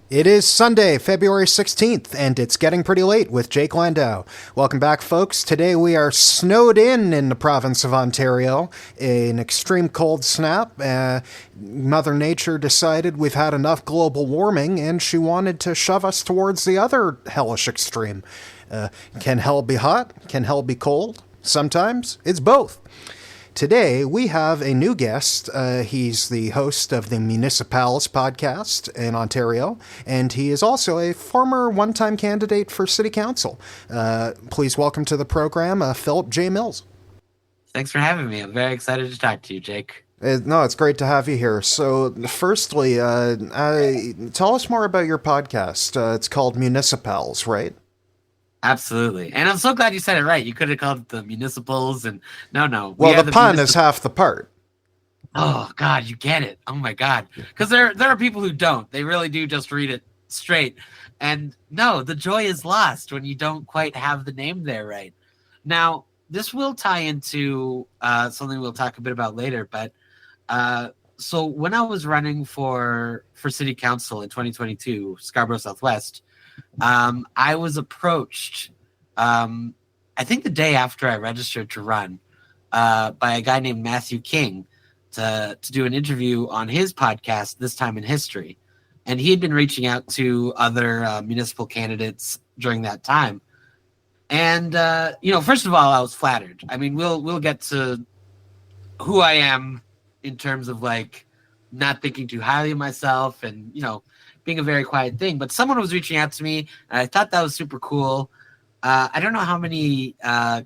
It is Sunday, February 16th, and it's getting pretty late with Jake Landau. Welcome back, folks. Today we are snowed in the province of Ontario. An extreme cold snap. Mother Nature decided we've had enough global warming, and she wanted to shove us towards the other hellish extreme. Can hell be hot? Can hell be cold? Sometimes it's both. Today, we have a new guest. He's the host of the MuniciPals podcast in Ontario, and he is also a former one-time candidate for City Council. Please welcome to the program, Philip J. Mills. Thanks for having me. I'm very excited to talk to you, Jake. No, it's great to have you here. So, firstly, tell us more about your podcast. It's called MuniciPals, right? Absolutely. And I'm so glad you said it right. You could have called it the municipals and no. Well, the pun is half the part. Oh, God, you get it. Oh, my God. Because there are people who don't. They really do just read it straight. And no, the joy is lost when you don't quite have the name there right. Now, this will tie into something we'll talk a bit about later. But so when I was running for City Council in 2022, Scarborough Southwest, I was approached, I think the day after I registered to run, by a guy named Matthew King to do an interview on his podcast, This Time in History. And he had been reaching out to other municipal candidates during that time. And, first of all, I was flattered. I mean, we'll get to who I am in terms of, like, not thinking too highly of myself and, being a very quiet thing, but someone was reaching out to me, and I thought that was super cool. I don't know how many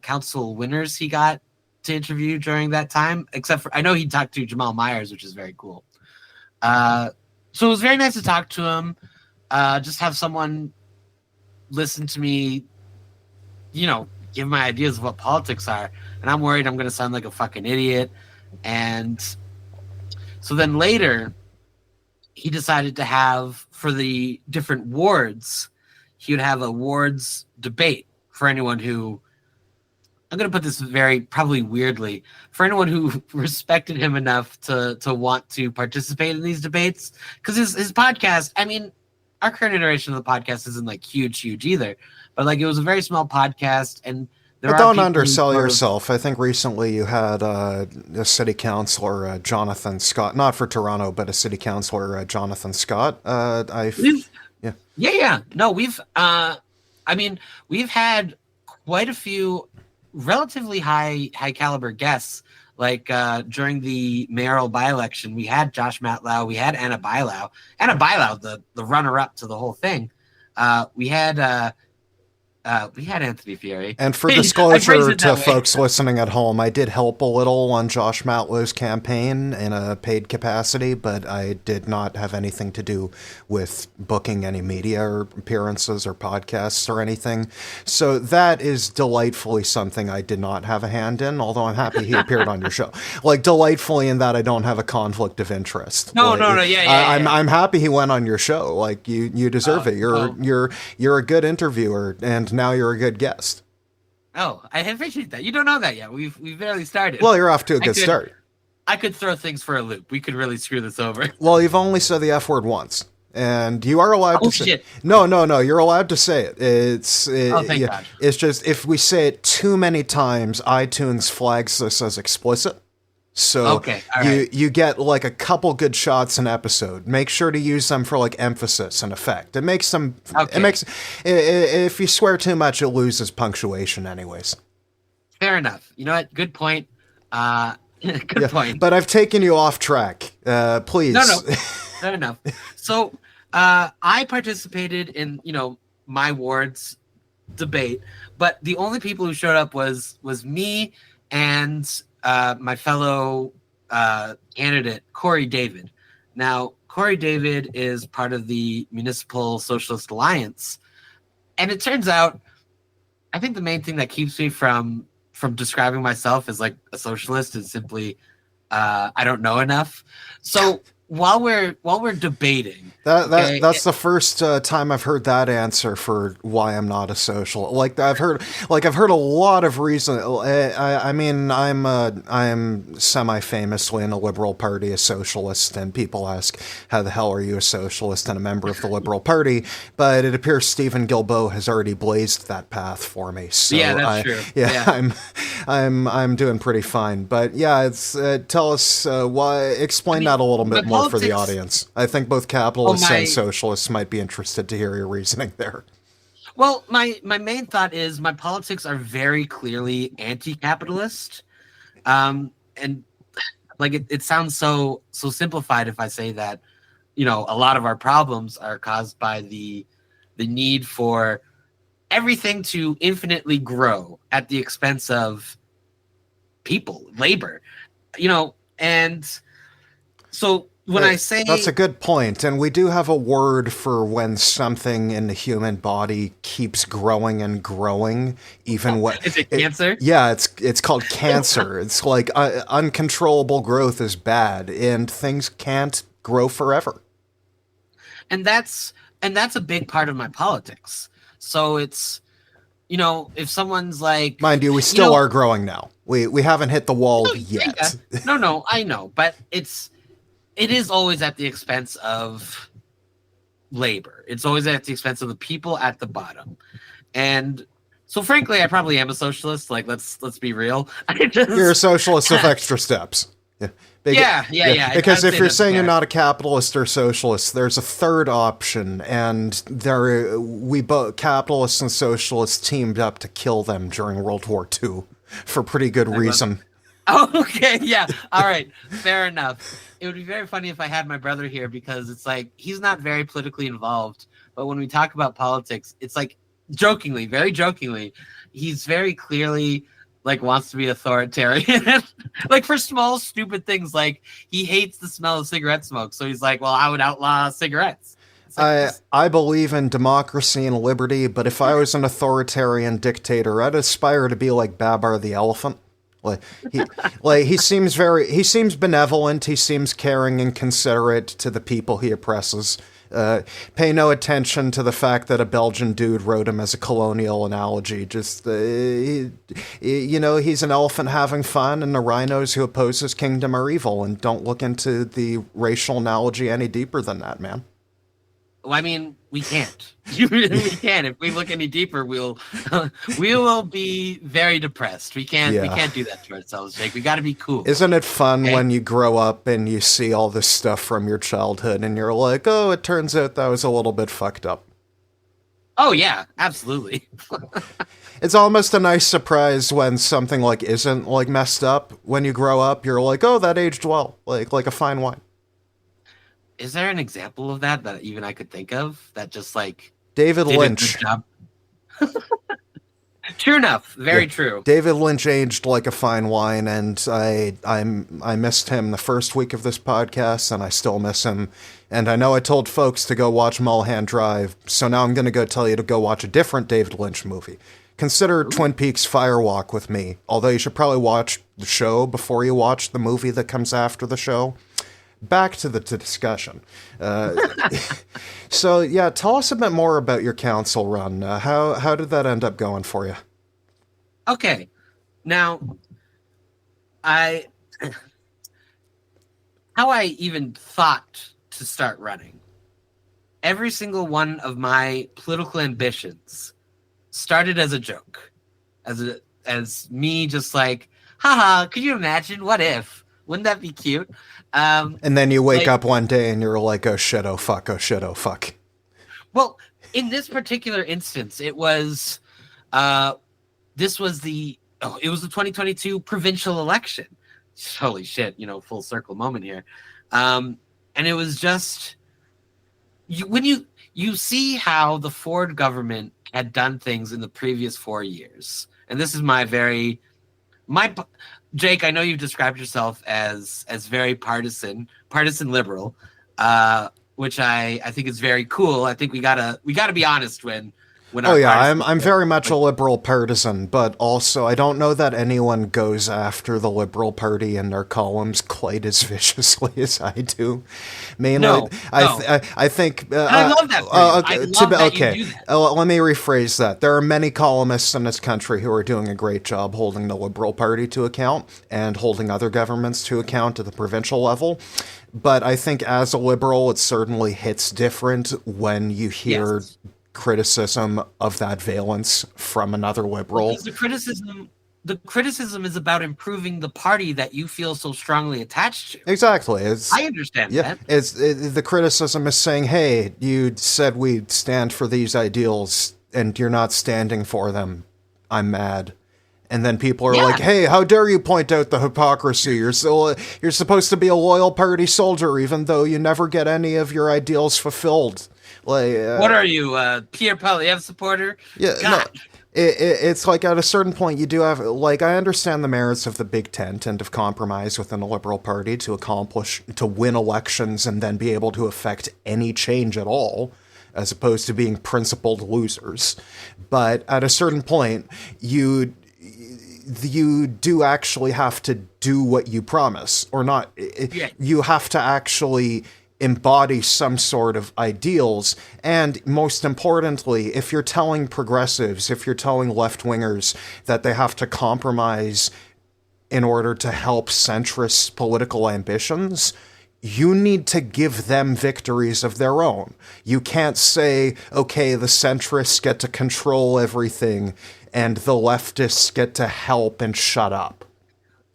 council winners he got to interview during that time, except for I know he talked to Jamal Myers, which is very cool. So it was very nice to talk to him, just have someone listen to me, give my ideas of what politics are, and I'm worried I'm going to sound like a fucking idiot. And so then later, he decided to have, for the different wards, he would have a wards debate for anyone who, I'm going to put this very probably weirdly, for anyone who respected him enough to want to participate in these debates. Because his podcast, I mean, our current iteration of the podcast isn't like huge either, but like it was a very small podcast, and but don't undersell yourself. I think recently you had a city councilor, Jonathan Scott, not for Toronto, but a city councilor, Jonathan Scott. Yeah. No, we've had quite a few relatively high caliber guests. Like during the mayoral by-election, we had Josh Matlow, we had Anna Bylau, the runner-up to the whole thing. We had Anthony Fieri. And for disclosure to folks listening at home, I did help a little on Josh Matlow's campaign in a paid capacity, but I did not have anything to do with booking any media or appearances or podcasts or anything. So that is delightfully something I did not have a hand in, although I'm happy he appeared on your show. Like, delightfully in that I don't have a conflict of interest. No, I'm happy he went on your show. Like, you deserve it. You're a good interviewer, and now you're a good guest. Oh, I appreciate that. You don't know that yet. We've barely started. Well, you're off to a good start. I could throw things for a loop. We could really screw this over. Well, you've only said the F word once, and you are allowed to say shit. No, you're allowed to say it. Thank God. It's just if we say it too many times, iTunes flags this as explicit. So okay, right. you get like a couple good shots an episode. Make sure to use them for like emphasis and effect. It makes them. Okay. It makes if you swear too much, it loses punctuation, anyways. Fair enough. You know what? Good point. Good point. But I've taken you off track. Please. No. Fair enough. So I participated in my ward's debate, but the only people who showed up was me and my fellow candidate, Corey David. Now, Corey David is part of the Municipal Socialist Alliance. And it turns out, I think the main thing that keeps me from describing myself as like a socialist is simply I don't know enough. So while we're debating, That's the first time I've heard that answer for why I'm not a social. I've heard a lot of reasons. I mean, I'm semi-famously in a Liberal Party, a socialist, and people ask, how the hell are you a socialist and a member of the Liberal Party? But it appears Stephen Guilbeault has already blazed that path for me. So yeah, that's true. Yeah, I'm doing pretty fine. But yeah, it's tell us why. Explain that a little bit more for the audience. I think both capitalists and socialists might be interested to hear your reasoning there. Well, my main thought is my politics are very clearly anti-capitalist, and like it sounds so simplified if I say that, a lot of our problems are caused by the need for everything to infinitely grow at the expense of people, labor, and so. When I say that's a good point, and we do have a word for when something in the human body keeps growing and growing, even what is it cancer? Yeah, it's called cancer. It's like uncontrollable growth is bad, and things can't grow forever. And that's a big part of my politics. So it's if someone's like, mind you, we still are growing now. We haven't hit the wall yet. No, I know, but it is always at the expense of labor. It's always at the expense of the people at the bottom. And so frankly, I probably am a socialist. Like, let's be real. You're a socialist with extra steps. Yeah. Because if you're saying you're not a capitalist or socialist, there's a third option, and both capitalists and socialists teamed up to kill them during World War II for pretty good reason. Oh, okay, yeah. All right, fair enough. It would be very funny if I had my brother here, because it's like he's not very politically involved, but when we talk about politics, it's like very jokingly, he's very clearly like wants to be authoritarian. Like for small stupid things, like he hates the smell of cigarette smoke, so he's like, well, I would outlaw cigarettes. Like I believe in democracy and liberty, but if I was an authoritarian dictator, I'd aspire to be like Babar the elephant. He seems benevolent. He seems caring and considerate to the people he oppresses. Pay no attention to the fact that a Belgian dude wrote him as a colonial analogy. Just he's an elephant having fun, and the rhinos who oppose his kingdom are evil. And don't look into the racial analogy any deeper than that, man. Well, I mean, we can't. We can't. If we look any deeper, we will be very depressed. We can't do that to ourselves, Jake. We got to be cool. Isn't it fun when you grow up and you see all this stuff from your childhood and you're like, oh, it turns out that was a little bit fucked up. Oh yeah, absolutely. It's almost a nice surprise when something like isn't like messed up. When you grow up, you're like, oh, that aged well, like a fine wine. Is there an example of that even I could think of that just like David Lynch? True enough, very true. David Lynch aged like a fine wine, and I missed him the first week of this podcast, and I still miss him. And I know I told folks to go watch Mulholland Drive, so now I'm going to go tell you to go watch a different David Lynch movie. Consider Twin Peaks Firewalk with me, although you should probably watch the show before you watch the movie that comes after the show. Back to the discussion. So, yeah, tell us a bit more about your council run. How did that end up going for you? Okay. Now, how I even thought to start running. Every single one of my political ambitions started as a joke. As me just like, haha, could you imagine? What if? Wouldn't that be cute? And then you wake up one day and you're like, oh shit, oh fuck, oh shit, oh fuck. Well, in this particular instance, it was the 2022 provincial election. Holy shit, full circle moment here. And it was just, when you see how the Ford government had done things in the previous 4 years, and this is Jake, I know you've described yourself as very partisan liberal, which I think is very cool. I think we gotta be honest when when Oh our yeah, partisan I'm very much a liberal partisan, but also I don't know that anyone goes after the Liberal Party in their columns quite as viciously as I do. Mainly, no, no. I think. And I love that for you. I Okay, love that you okay. do that. Let me rephrase that. There are many columnists in this country who are doing a great job holding the Liberal Party to account and holding other governments to account at the provincial level. But I think as a liberal, it certainly hits different when you hear Yes. criticism of that valence from another liberal. Because the criticism is about improving the party that you feel so strongly attached to. Exactly. I understand that. The criticism is saying, hey, you said we'd stand for these ideals and you're not standing for them. I'm mad. And then people are like, hey, how dare you point out the hypocrisy? You're supposed to be a loyal party soldier even though you never get any of your ideals fulfilled. Like, what are you, Pierre Poilievre supporter? Yeah, God. no, it's like at a certain point you do have, like, I understand the merits of the big tent and of compromise within the Liberal Party to win elections and then be able to affect any change at all, as opposed to being principled losers. But at a certain point, you do actually have to do what you promise, or not. You have to actually embody some sort of ideals. And most importantly, if you're telling progressives, if you're telling left-wingers that they have to compromise in order to help centrist political ambitions, you need to give them victories of their own. You can't say, okay, the centrists get to control everything and the leftists get to help and shut up.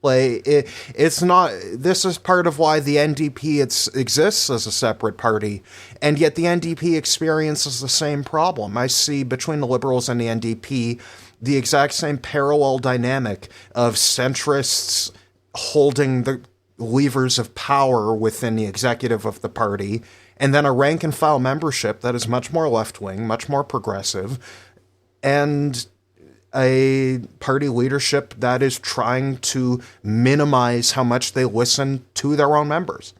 Like, it's not. This is part of why the NDP exists as a separate party, and yet the NDP experiences the same problem. I see between the Liberals and the NDP the exact same parallel dynamic of centrists holding the levers of power within the executive of the party, and then a rank and file membership that is much more left-wing, much more progressive, and a party leadership that is trying to minimize how much they listen to their own members.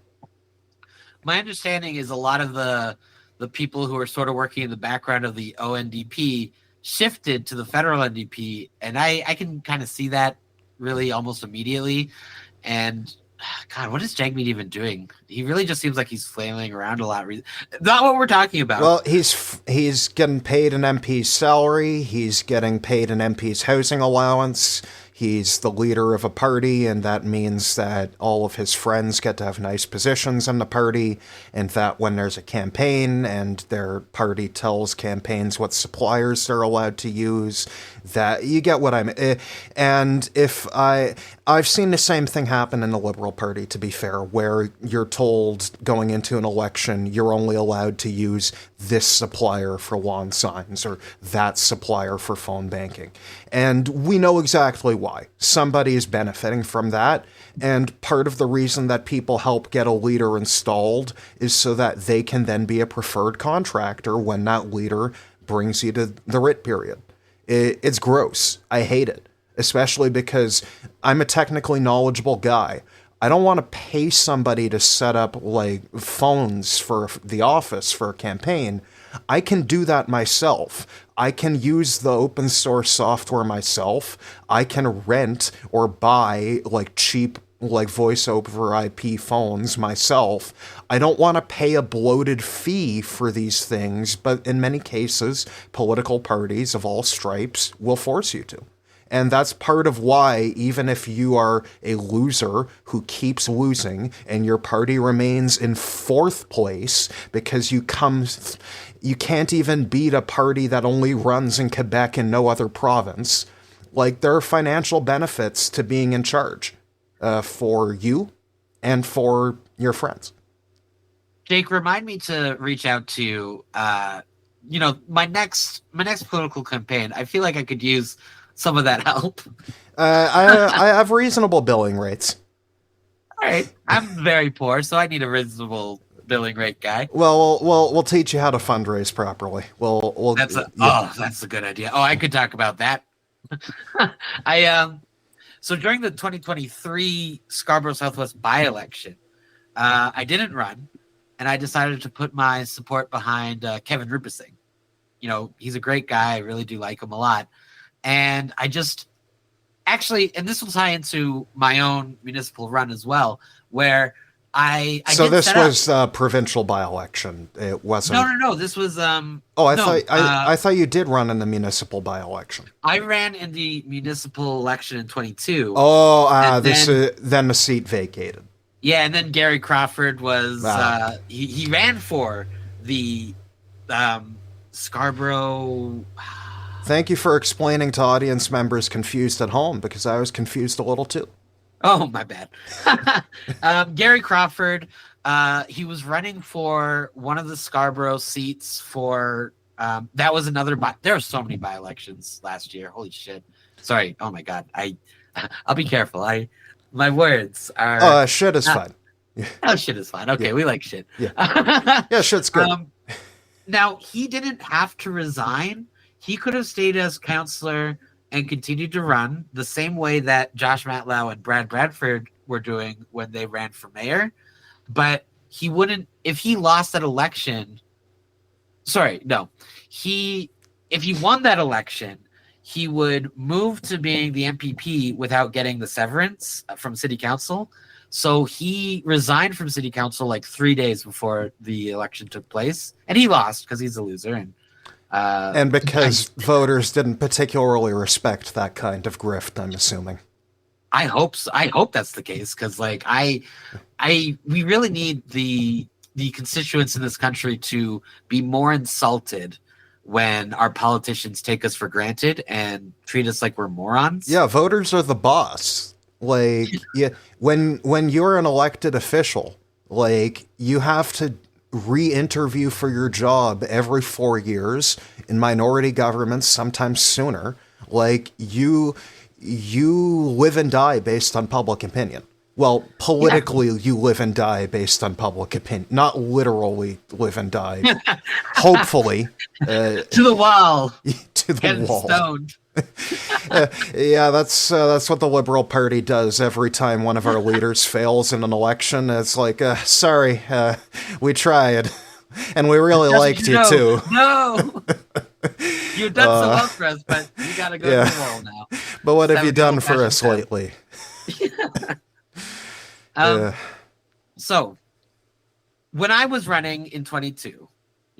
My understanding is a lot of the people who are sort of working in the background of the ONDP shifted to the federal NDP, and I can kind of see that really almost immediately. And God, what is Jagmeet even doing? He really just seems like he's flailing around a lot. Not what we're talking about. Well, he's getting paid an MP's salary. He's getting paid an MP's housing allowance. He's the leader of a party, and that means that all of his friends get to have nice positions in the party, and that when there's a campaign and their party tells campaigns what suppliers they're allowed to use, that you get what I'm. And I've seen the same thing happen in the Liberal Party, to be fair, where you're told going into an election you're only allowed to use this supplier for lawn signs or that supplier for phone banking. And we know exactly why. Somebody is benefiting from that. And part of the reason that people help get a leader installed is so that they can then be a preferred contractor when that leader brings you to the writ period. It's gross. I hate it, especially because I'm a technically knowledgeable guy. I don't want to pay somebody to set up like phones for the office for a campaign. I can do that myself. I can use the open source software myself. I can rent or buy like cheap like voice over IP phones myself. I don't want to pay a bloated fee for these things, but in many cases, political parties of all stripes will force you to. And that's part of why, even if you are a loser who keeps losing and your party remains in fourth place because you can't even beat a party that only runs in Quebec and no other province, like there are financial benefits to being in charge for you and for your friends. Jake, remind me to reach out to, my next political campaign. I feel like I could use some of that help. I have reasonable billing rates. All right, I'm very poor, so I need a reasonable billing rate guy. Well, we'll teach you how to fundraise properly. That's a good idea. Oh, I could talk about that. So during the 2023 Scarborough Southwest by-election, I didn't run, and I decided to put my support behind Kevin Rupesing. he's a great guy. I really do like him a lot. And I just actually, and this will tie into my own municipal run as well, where I so this was a provincial by-election. It wasn't. No. This was I thought you did run in the municipal by-election. I ran in the municipal election in 22. Oh, then the seat vacated. Yeah, and then Gary Crawford was he ran for the Scarborough. Thank you for explaining to audience members confused at home, because I was confused a little too. Oh, my bad. Gary Crawford, he was running for one of the Scarborough seats for, that was another, there were so many by-elections last year. Holy shit. Sorry. Oh my God. I'll be careful. My words are. Shit is fine. Oh, shit is fine. Okay. Yeah. We like shit. Yeah. Yeah, shit's good. Now, he didn't have to resign. He could have stayed as councillor and continued to run the same way that Josh Matlow and Brad Bradford were doing when they ran for mayor. But he wouldn't, if he lost that election, if he won that election, he would move to being the MPP without getting the severance from city council. So he resigned from city council like 3 days before the election took place, and he lost because he's a loser. And because voters didn't particularly respect that kind of grift, I'm assuming. I hope so. I hope that's the case, because we really need the constituents in this country to be more insulted when our politicians take us for granted and treat us like we're morons. Yeah, voters are the boss. Like, yeah, when you're an elected official, like, you have to re-interview for your job every 4 years. In minority governments, sometimes sooner. Like, you live and die based on public opinion. Well, politically, you live and die based on public opinion. Not literally live and die. Hopefully. To the wall. To the Getting wall. Stoned. Yeah, that's what the Liberal Party does every time one of our leaders fails in an election. It's like, sorry, we tried, and we really liked you too. No, you've done so well for us, but you gotta go to the wall now. But what have you done for us lately? So, when I was running in 22,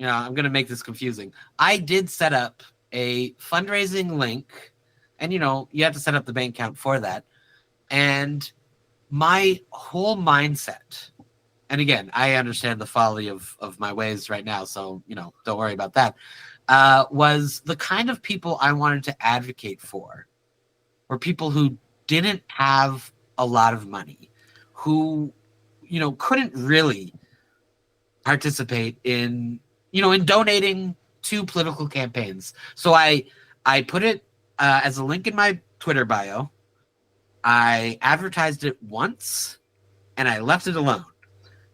I'm gonna make this confusing. I did set up a fundraising link, and you have to set up the bank account for that. And my whole mindset, and again, I understand the folly of my ways right now, so don't worry about that, was the kind of people I wanted to advocate for were people who didn't have a lot of money, who couldn't really participate in donating to political campaigns. So I put it as a link in my Twitter bio. I advertised it once, and I left it alone.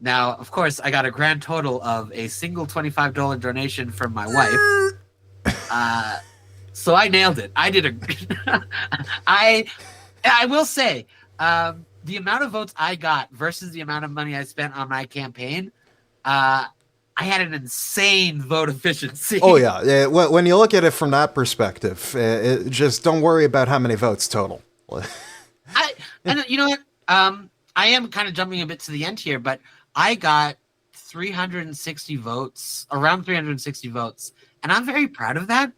Now, of course, I got a grand total of a single $25 donation from my wife. So I nailed it. I did I will say, the amount of votes I got versus the amount of money I spent on my campaign, I had an insane vote efficiency. Oh, yeah. When you look at it from that perspective, just don't worry about how many votes total. And you know what? I am kind of jumping a bit to the end here, but I got 360 votes, around 360 votes, and I'm very proud of that.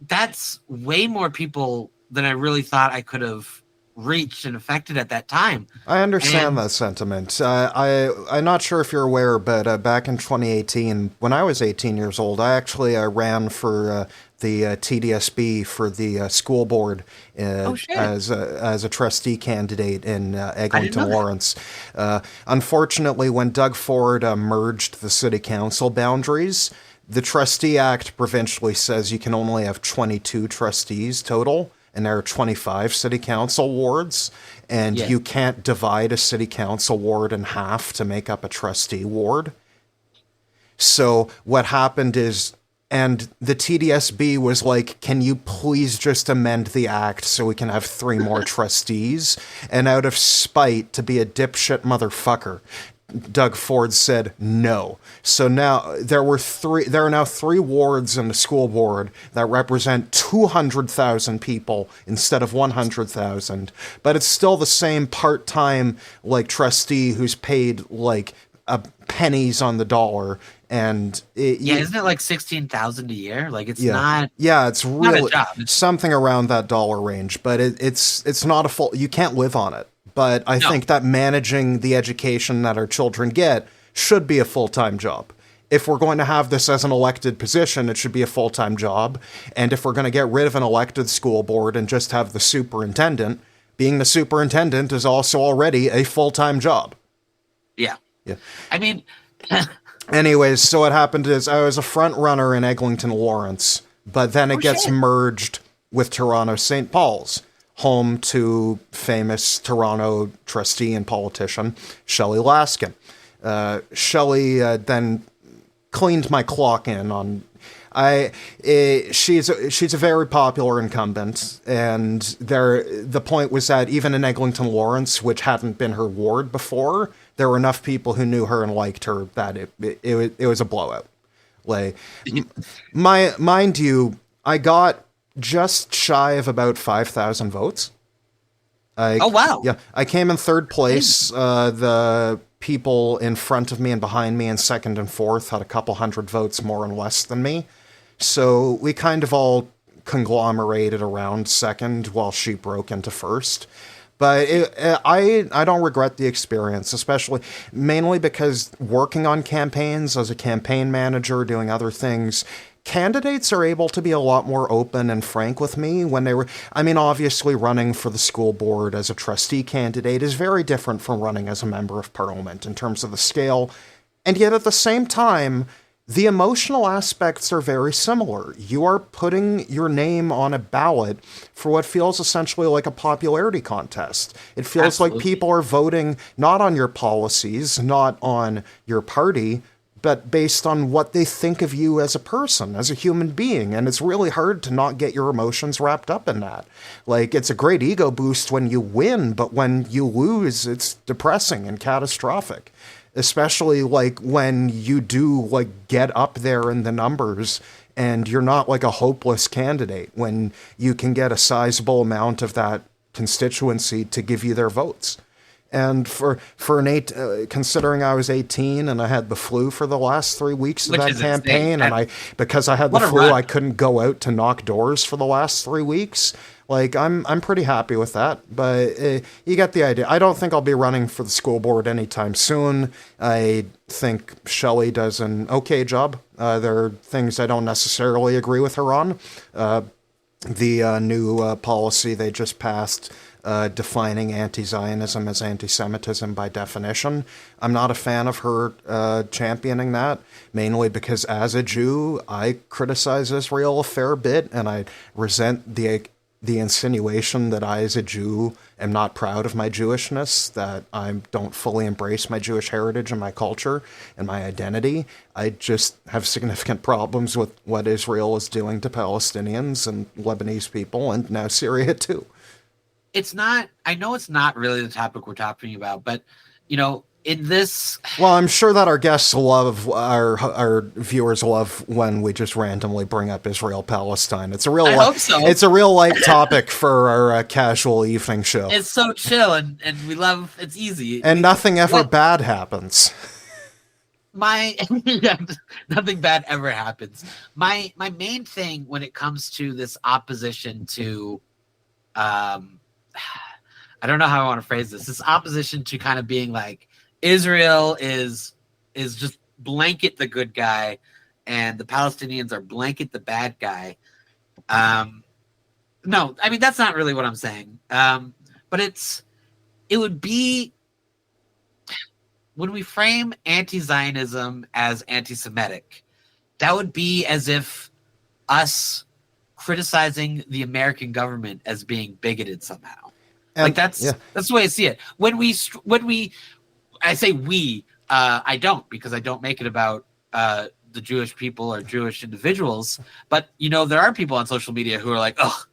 That's way more people than I really thought I could have reached and affected at that time. I understand that sentiment. I'm not sure if you're aware, but back in 2018, when I was 18 years old, I ran for the TDSB for the school board as a trustee candidate in Eglinton Lawrence. Unfortunately, when Doug Ford merged the city council boundaries, the Trustee Act provincially says you can only have 22 trustees total, and there are 25 city council wards, and you can't divide a city council ward in half to make up a trustee ward. So what happened is, and the TDSB was like, can you please just amend the act so we can have 3 more trustees? And out of spite, to be a dipshit motherfucker, Doug Ford said no. So now there are now three wards in the school board that represent 200,000 people instead of 100,000. But it's still the same part-time like trustee who's paid like pennies on the dollar. And isn't it like 16,000 a year? Like it's not. Yeah, it's really not a job. It's something around that dollar range. But it's not a full. You can't live on it. But I think that managing the education that our children get should be a full-time job. If we're going to have this as an elected position, it should be a full-time job. And if we're going to get rid of an elected school board and just have the superintendent, being the superintendent is also already a full-time job. Yeah. Yeah. I mean... Anyways, so what happened is I was a front runner in Eglinton Lawrence, but then it gets merged with Toronto St. Paul's, home to famous Toronto trustee and politician Shelley Laskin. Shelley then cleaned my clock in on. She's a very popular incumbent, and the point was that even in Eglinton Lawrence, which hadn't been her ward before, there were enough people who knew her and liked her that it was a blowout. Like, mind you, I got just shy of about 5,000 votes. Oh, wow. Yeah, I came in third place. The people in front of me and behind me in second and fourth had a couple hundred votes more and less than me. So we kind of all conglomerated around second while she broke into first. But I don't regret the experience, especially mainly because working on campaigns as a campaign manager, doing other things, candidates are able to be a lot more open and frank with me when they were. I mean, obviously, running for the school board as a trustee candidate is very different from running as a member of parliament in terms of the scale. And yet at the same time, the emotional aspects are very similar. You are putting your name on a ballot for what feels essentially like a popularity contest. It feels like people are voting not on your policies, not on your party, but based on what they think of you as a person, as a human being. And it's really hard to not get your emotions wrapped up in that. Like, it's a great ego boost when you win, but when you lose, it's depressing and catastrophic. Especially like when you do like get up there in the numbers and you're not like a hopeless candidate, when you can get a sizable amount of that constituency to give you their votes. And for considering I was 18 and I had the flu for the last 3 weeks of that campaign, and because I had the flu, I couldn't go out to knock doors for the last 3 weeks. Like, I'm pretty happy with that, but you get the idea. I don't think I'll be running for the school board anytime soon. I think Shelley does an okay job. There are things I don't necessarily agree with her on. The new policy they just passed, defining anti-Zionism as anti-Semitism by definition. I'm not a fan of her championing that, mainly because as a Jew, I criticize Israel a fair bit, and I resent the insinuation that I, as a Jew, am not proud of my Jewishness, that I don't fully embrace my Jewish heritage and my culture and my identity. I just have significant problems with what Israel is doing to Palestinians and Lebanese people, and now Syria too. It's not, I know it's not really the topic we're talking about, but, you know, in this... Well, I'm sure that our guests love, our viewers love when we just randomly bring up Israel-Palestine. It's a real It's a real light topic for our casual evening show. It's so chill, and we love, it's easy. And nothing ever bad happens. Nothing bad ever happens. My main thing when it comes to this opposition to... I don't know how I want to phrase this. This opposition to kind of being like, Israel is just blanket the good guy, and the Palestinians are blanket the bad guy. No, I mean, that's not really what I'm saying. But it would be, when we frame anti-Zionism as anti-Semitic, that would be as if us criticizing the American government as being bigoted somehow. And, like that's the way I see it. When we I say we, I don't, because I don't make it about the Jewish people or Jewish individuals. But, you know, there are people on social media who are like, oh,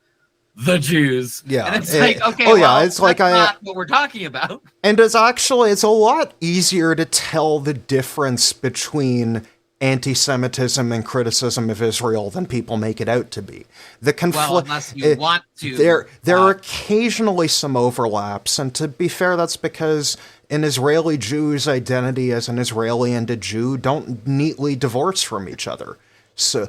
the Jews. Yeah. And it's like, okay, oh, yeah. well, It's like that's not what we're talking about. And it's a lot easier to tell the difference between anti-Semitism and criticism of Israel than people make it out to be. The Well, unless you want to. There are occasionally some overlaps, and to be fair, that's because an Israeli Jew's identity as an Israeli and a Jew don't neatly divorce from each other. So,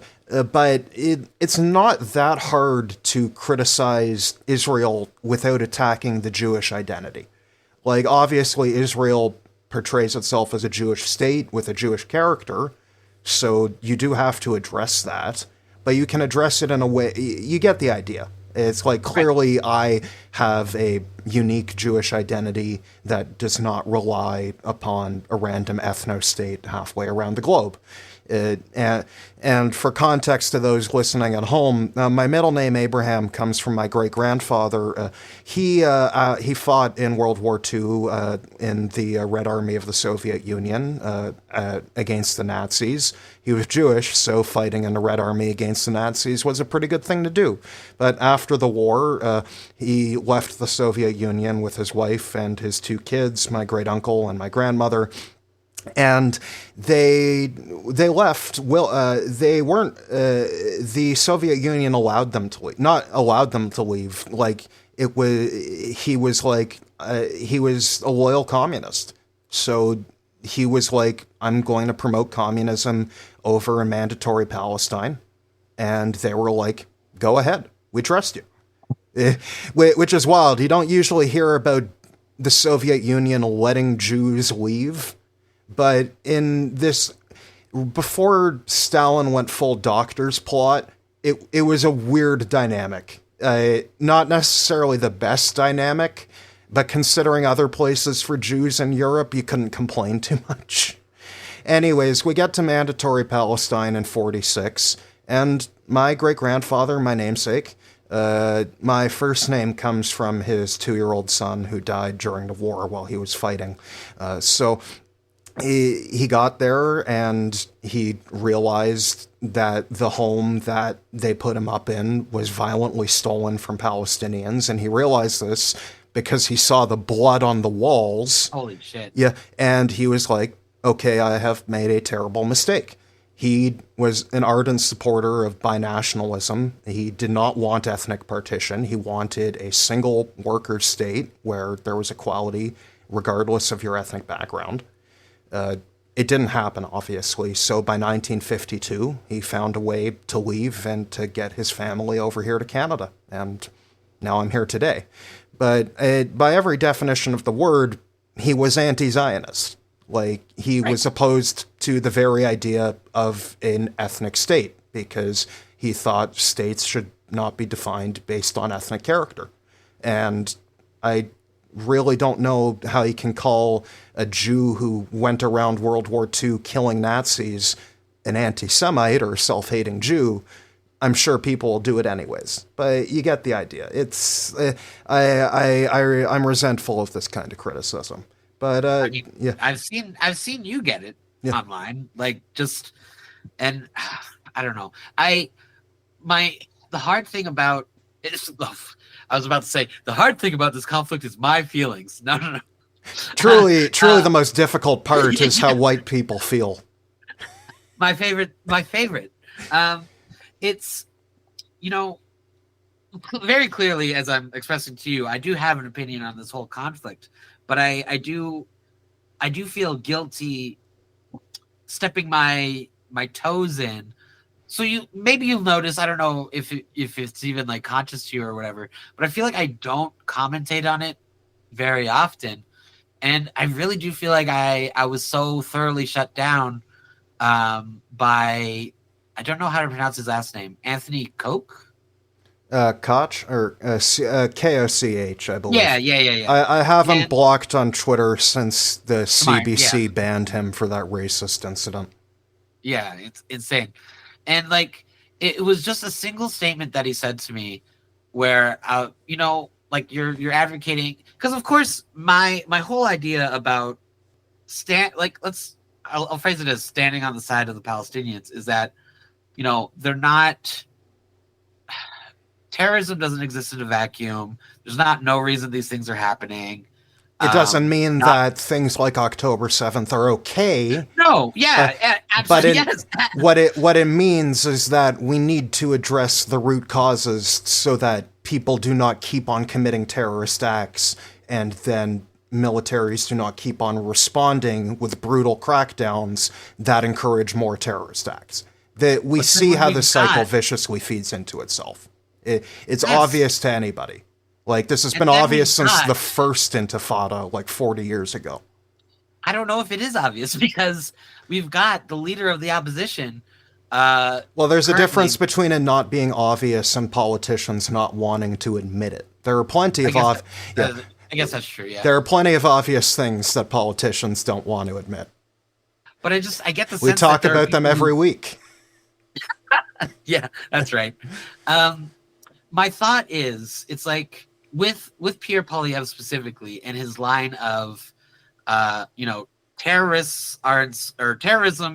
but it's not that hard to criticize Israel without attacking the Jewish identity. Like, obviously, Israel portrays itself as a Jewish state with a Jewish character, so you do have to address that. But you can address it in a way, you get the idea. It's like, clearly I have a unique Jewish identity that does not rely upon a random ethno-state halfway around the globe. And for context to those listening at home, my middle name Abraham comes from my great grandfather. He fought in World War II in the Red Army of the Soviet Union against the Nazis. He was Jewish, so fighting in the Red Army against the Nazis was a pretty good thing to do. But after the war, he left the Soviet Union with his wife and his two kids, my great uncle and my grandmother. And they left. Well, they weren't. The Soviet Union allowed them to leave. Not allowed them to leave. Like, it was. He was like. He was a loyal communist. So he was like, I'm going to promote communism over a mandatory Palestine. And they were like, go ahead. We trust you. Which is wild. You don't usually hear about the Soviet Union letting Jews leave. But in this, before Stalin went full doctor's plot, it was a weird dynamic. Not necessarily the best dynamic, but considering other places for Jews in Europe, you couldn't complain too much. Anyways, we get to mandatory Palestine in 46, and my great-grandfather, my namesake, my first name comes from his 2-year-old son who died during the war while he was fighting. So he got there and he realized that the home that they put him up in was violently stolen from Palestinians. And he realized this because he saw the blood on the walls. Holy shit. Yeah. And he was like, okay, I have made a terrible mistake. He was an ardent supporter of binationalism. He did not want ethnic partition. He wanted a single worker state where there was equality regardless of your ethnic background. It didn't happen, obviously, so by 1952, he found a way to leave and to get his family over here to Canada, and now I'm here today. But by every definition of the word, he was anti-Zionist. Like, he was opposed to the very idea of an ethnic state, because he thought states should not be defined based on ethnic character. And I really don't know how you can call a Jew who went around World War II killing Nazis an anti-Semite or self-hating Jew. I'm sure people will do it anyways, but you get the idea. It's I'm resentful of this kind of criticism, but I mean, yeah, I've seen you get it online, like, just, and I don't know. The hard thing about it's. I was about to say, the hard thing about this conflict is my feelings. No. Truly, the most difficult part is how white people feel. My favorite. It's, very clearly, as I'm expressing to you, I do have an opinion on this whole conflict, but I do feel guilty stepping my toes in. So you'll notice, I don't know if it's even like conscious to you or whatever, but I feel like I don't commentate on it very often. And I really do feel like I was so thoroughly shut down by, I don't know how to pronounce his last name, Anthony Koch? Koch, or Koch, I believe. Yeah. I have him blocked on Twitter since the CBC banned him for that racist incident. Yeah, it's insane. And like, it was just a single statement that he said to me where, like, you're advocating, because of course my whole idea about I'll phrase it as standing on the side of the Palestinians is that, they're not, terrorism doesn't exist in a vacuum. There's no reason these things are happening. It doesn't mean that things like October 7th are okay. No, yeah, absolutely, yes. What it means is that we need to address the root causes so that people do not keep on committing terrorist acts, and then militaries do not keep on responding with brutal crackdowns that encourage more terrorist acts. That we see how the cycle viciously feeds into itself. It's obvious to anybody. Like, this has been obvious since the first Intifada, like 40 years ago. I don't know if it is obvious, because we've got the leader of the opposition. Well, there's a difference between it not being obvious and politicians not wanting to admit it. There are plenty of I guess that's true, yeah. There are plenty of obvious things that politicians don't want to admit. But I get the sense we talk about them every week. Yeah, that's right. My thought is, it's like, with Pierre Poilievre specifically, and his line of, terrorism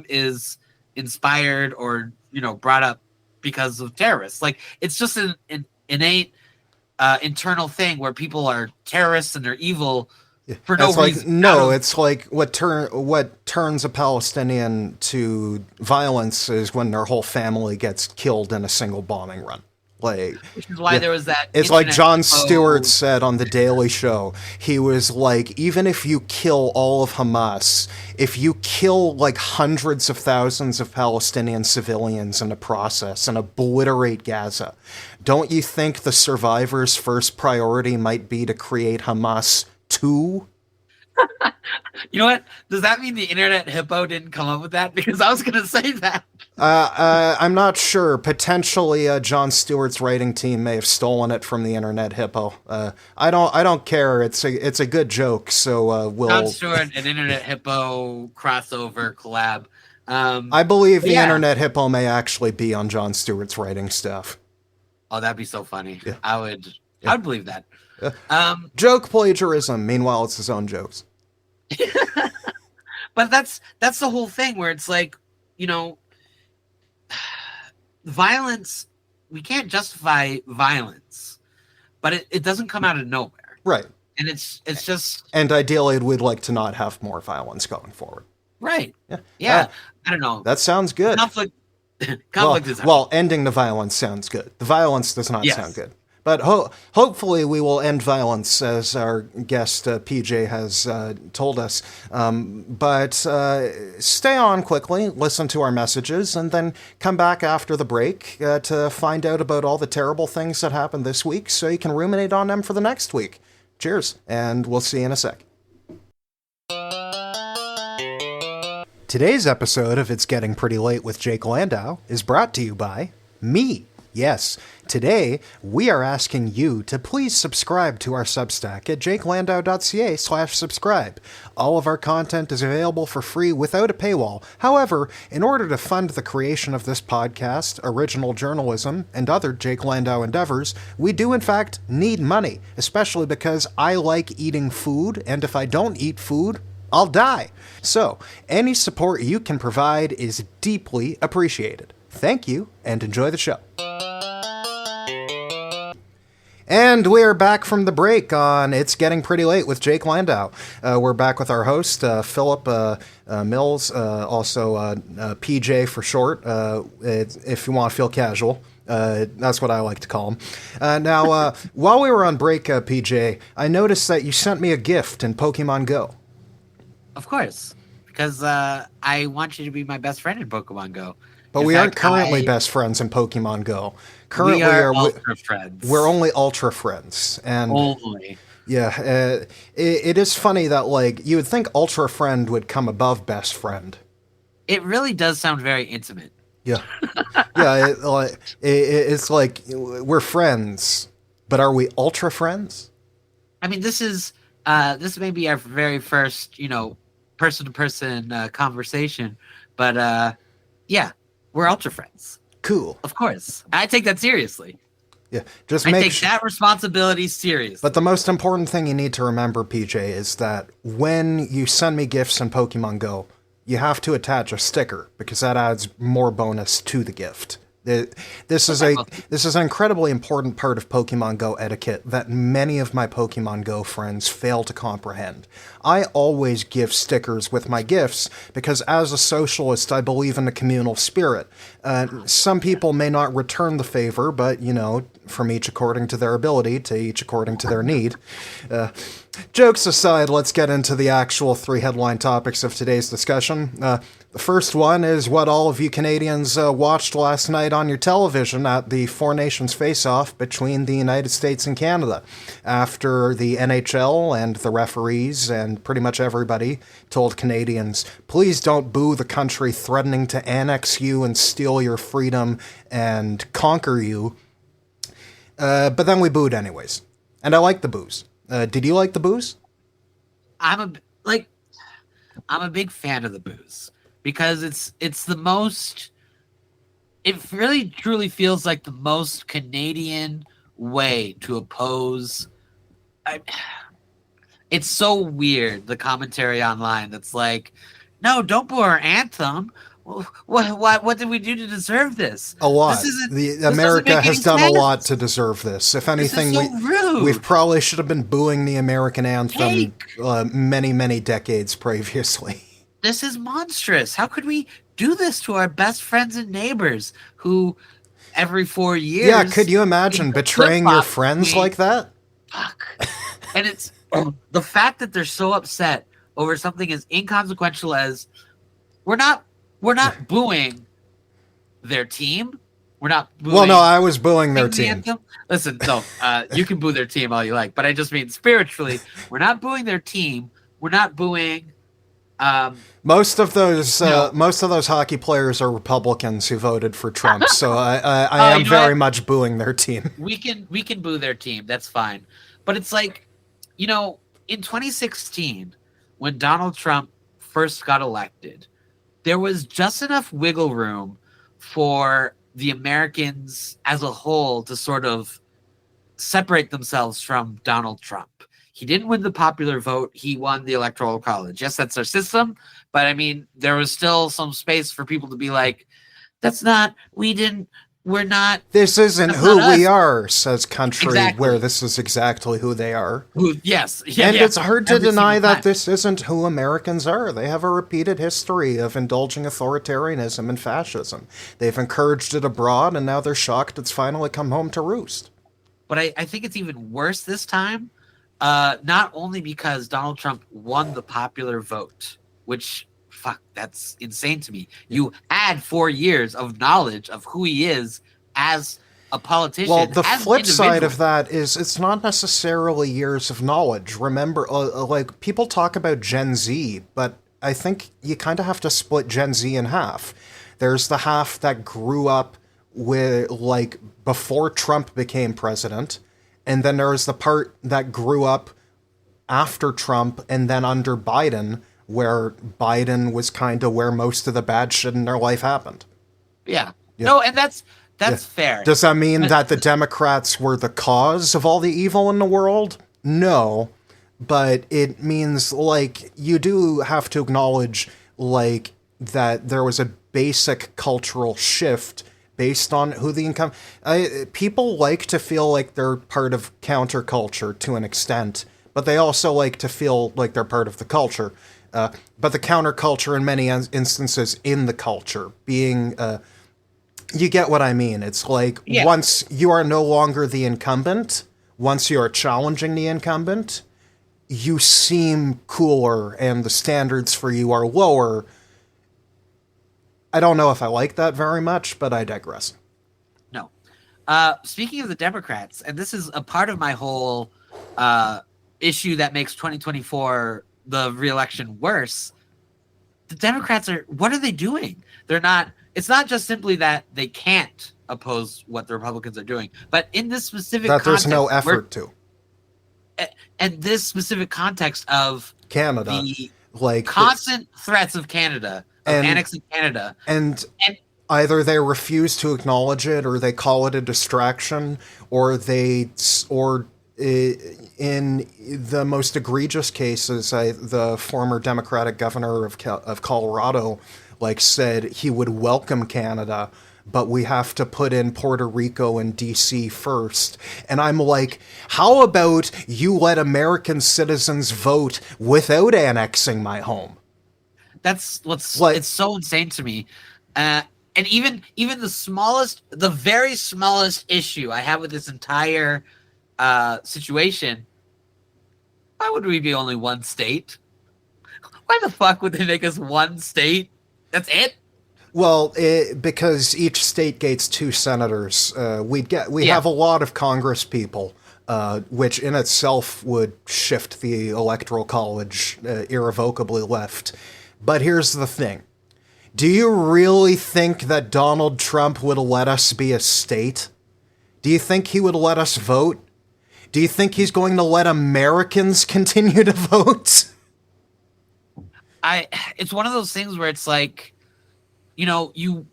is inspired or brought up because of terrorists. Like, it's just an innate internal thing where people are terrorists and they're evil for no reason. No, it's like what turns a Palestinian to violence is when their whole family gets killed in a single bombing run. Like, which is why there was that. It's like Jon Stewart said on The Daily Show. He was like, even if you kill all of Hamas, if you kill like hundreds of thousands of Palestinian civilians in the process and obliterate Gaza, don't you think the survivors' first priority might be to create Hamas 2? You know what? Does that mean the Internet Hippo didn't come up with that? Because I was going to say that. I'm not sure. Potentially, Jon Stewart's writing team may have stolen it from the Internet Hippo. I don't care. It's a good joke. So we'll. Jon Stewart and Internet Hippo crossover collab. I believe the Internet Hippo may actually be on Jon Stewart's writing staff. Oh, that'd be so funny. Yeah. I would believe that. Joke plagiarism. Meanwhile, it's his own jokes. But that's the whole thing, where it's like, violence, we can't justify violence, but it doesn't come out of nowhere. Right. And it's just... And ideally, we'd like to not have more violence going forward. Right. Yeah. I don't know. That sounds good. Conflict is... Well, ending the violence sounds good. The violence does not sound good. But hopefully we will end violence, as our guest PJ has told us. But stay on quickly, listen to our messages, and then come back after the break to find out about all the terrible things that happened this week so you can ruminate on them for the next week. Cheers, and we'll see you in a sec. Today's episode of It's Getting Pretty Late with Jake Landau is brought to you by me. Yes, today we are asking you to please subscribe to our Substack at jakelandau.ca/subscribe. All of our content is available for free without a paywall. However, in order to fund the creation of this podcast, original journalism, and other Jake Landau endeavors, we do in fact need money, especially because I like eating food, and if I don't eat food, I'll die. So, any support you can provide is deeply appreciated. Thank you, and enjoy the show. And we're back from the break on It's Getting Pretty Late with Jake Landau. We're back with our host, Philip Mills, also PJ for short, if you want to feel casual. That's what I like to call him. Now, while we were on break, PJ, I noticed that you sent me a gift in Pokemon Go. Of course, because I want you to be my best friend in Pokemon Go. But we aren't currently best friends in Pokemon Go. Currently, we are ultra friends. We're only ultra friends, and only. Yeah, it is funny that like you would think ultra friend would come above best friend. It really does sound very intimate. Yeah, yeah. It's like we're friends, but are we ultra friends? I mean, this may be our very first, person to person conversation, but yeah. We're ultra friends. Cool. Of course. I take that seriously. Yeah. I take that responsibility seriously. But the most important thing you need to remember, PJ, is that when you send me gifts in Pokemon Go, you have to attach a sticker because that adds more bonus to the gift. This is an incredibly important part of Pokemon Go etiquette that many of my Pokemon Go friends fail to comprehend. I always give stickers with my gifts because as a socialist, I believe in the communal spirit. Some people may not return the favor, but, from each according to their ability to each according to their need. Jokes aside, let's get into the actual 3 headline topics of today's discussion. The first one is what all of you Canadians watched last night on your television at the Nations Faceoff between the United States and Canada, after the NHL and the referees and pretty much everybody told Canadians, please don't boo the country threatening to annex you and steal your freedom and conquer you. But then we booed anyways. And I like the boos. Did you like the boos? I'm a big fan of the boos because it's the most. It really truly feels like the most Canadian way to oppose. It's so weird, the commentary online that's like, no, don't boo our anthem. What did we do to deserve this? A lot. America has done a lot to deserve this. If anything, we probably should have been booing the American anthem many, many decades previously. This is monstrous. How could we do this to our best friends and neighbors who every 4 years... Yeah, could you imagine betraying your friends like that? Fuck. And it's the fact that they're so upset over something as inconsequential as we're not booing their team. We're not booing... Well, no, I was booing their team. Listen, no, you can boo their team all you like, but I just mean spiritually, we're not booing their team. We're not booing... most of those hockey players are Republicans who voted for Trump, so I am very much booing their team. We can boo their team. That's fine. But it's like, in 2016, when Donald Trump first got elected, there was just enough wiggle room for the Americans as a whole to sort of separate themselves from Donald Trump. He didn't win the popular vote. He won the Electoral College. Yes, that's our system. But I mean, there was still some space for people to be like, we're not. This isn't who we are, says country, where this is exactly who they are. Yes. And it's hard to deny that this isn't who Americans are. They have a repeated history of indulging authoritarianism and fascism. They've encouraged it abroad, and now they're shocked it's finally come home to roost. But I think it's even worse this time. Not only because Donald Trump won the popular vote, which, that's insane to me. You add 4 years of knowledge of who he is as a politician. Well, the flip side of that is it's not necessarily years of knowledge. Remember, people talk about Gen Z, but I think you kind of have to split Gen Z in half. There's the half that grew up with, before Trump became president, and then there's the part that grew up after Trump and then under Biden, where Biden was kind of where most of the bad shit in their life happened. Yeah. No, and that's fair. Does that mean that the Democrats were the cause of all the evil in the world? No. But it means, you do have to acknowledge, that there was a basic cultural shift based on who the income... people like to feel like they're part of counterculture to an extent, but they also like to feel like they're part of the culture. But the counterculture in many instances in the culture being... you get what I mean. It's once you are no longer the incumbent, once you are challenging the incumbent, you seem cooler and the standards for you are lower. I don't know if I like that very much, but I digress. No. Speaking of the Democrats, and this is a part of my whole issue that makes 2024 the re-election worse, the Democrats what are they doing? It's not just simply that they can't oppose what the Republicans are doing, but in this specific context, there's no effort to. And this specific context of Canada, the constant threats of Canada, annexing Canada, and either they refuse to acknowledge it, or they call it a distraction, or in the most egregious cases, the former Democratic governor of Colorado said he would welcome Canada, but we have to put in Puerto Rico and DC first. And I'm like, how about you let American citizens vote without annexing my home? That's it's so insane to me. And even the very smallest issue I have with this entire situation, why would we be only one state? Why the fuck would they make us one state? That's it? Well, because each state gets 2 senators. We have a lot of Congress people, which in itself would shift the Electoral College irrevocably left. But here's the thing. Do you really think that Donald Trump would let us be a state? Do you think he would let us vote? Do you think he's going to let Americans continue to vote? It's one of those things where it's like, you know, you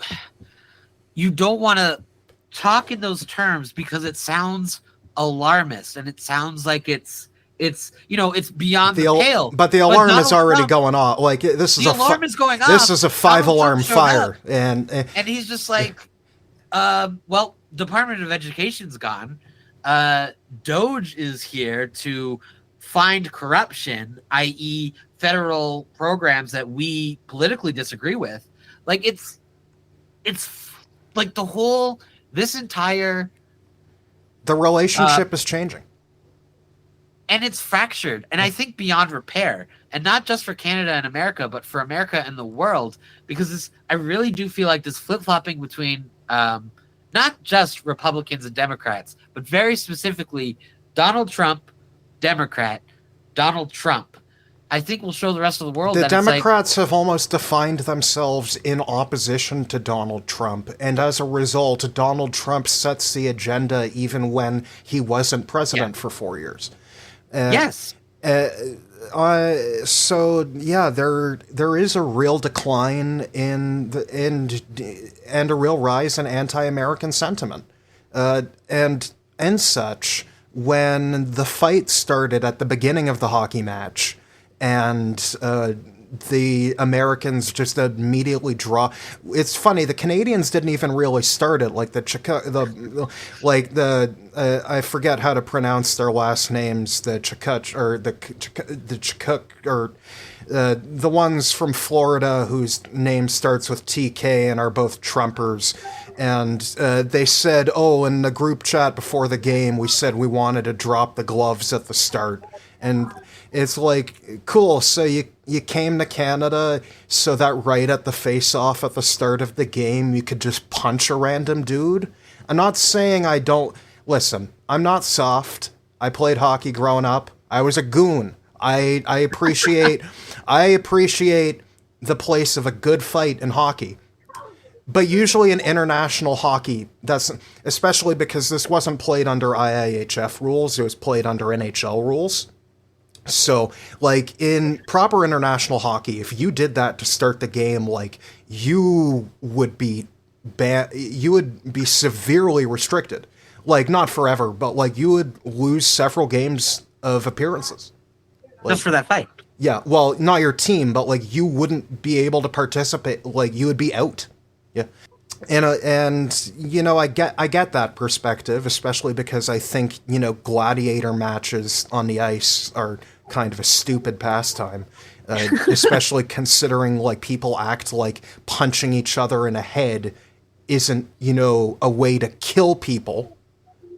don't want to talk in those terms because it sounds alarmist and it sounds like it's beyond the pale. But the alarm is already going off. Like this is the alarm is going off. This is a 5-alarm fire, and he's just like, well, Department of Education's gone. Doge is here to find corruption, i.e., federal programs that we politically disagree with. Like it's like the relationship is changing. And it's fractured, and I think beyond repair, and not just for Canada and America, but for America and the world, because I really do feel like this flip-flopping between not just Republicans and Democrats, but very specifically Donald Trump, Democrat, Donald Trump, I think will show the rest of the world that Democrats have almost defined themselves in opposition to Donald Trump, and as a result, Donald Trump sets the agenda even when he wasn't president for 4 years. Yes. So yeah, there is a real decline and a real rise in anti-American sentiment, and such. When the fight started at the beginning of the hockey match, and the Americans just immediately draw. It's funny, the Canadians didn't even really start it. Like I forget how to pronounce their last names. The ones from Florida whose name starts with TK and are both Trumpers. And they said, in the group chat before the game, we said we wanted to drop the gloves at the start. And it's like, cool, so you came to Canada so that right at the face-off at the start of the game, you could just punch a random dude? I'm not saying I don't... Listen, I'm not soft. I played hockey growing up. I was a goon. I appreciate the place of a good fight in hockey. But usually in international hockey, that's especially because this wasn't played under IIHF rules, it was played under NHL rules. So, like, in proper international hockey, if you did that to start the game, like, you would be severely restricted. Like, not forever, but, like, you would lose several games of appearances. Like, just for that fight. Yeah, well, not your team, but, like, you wouldn't be able to participate. Like, you would be out. Yeah. And you know, I get that perspective, especially because I think, you know, gladiator matches on the ice are kind of a stupid pastime, especially considering, like, people act like punching each other in the head isn't, you know, a way to kill people.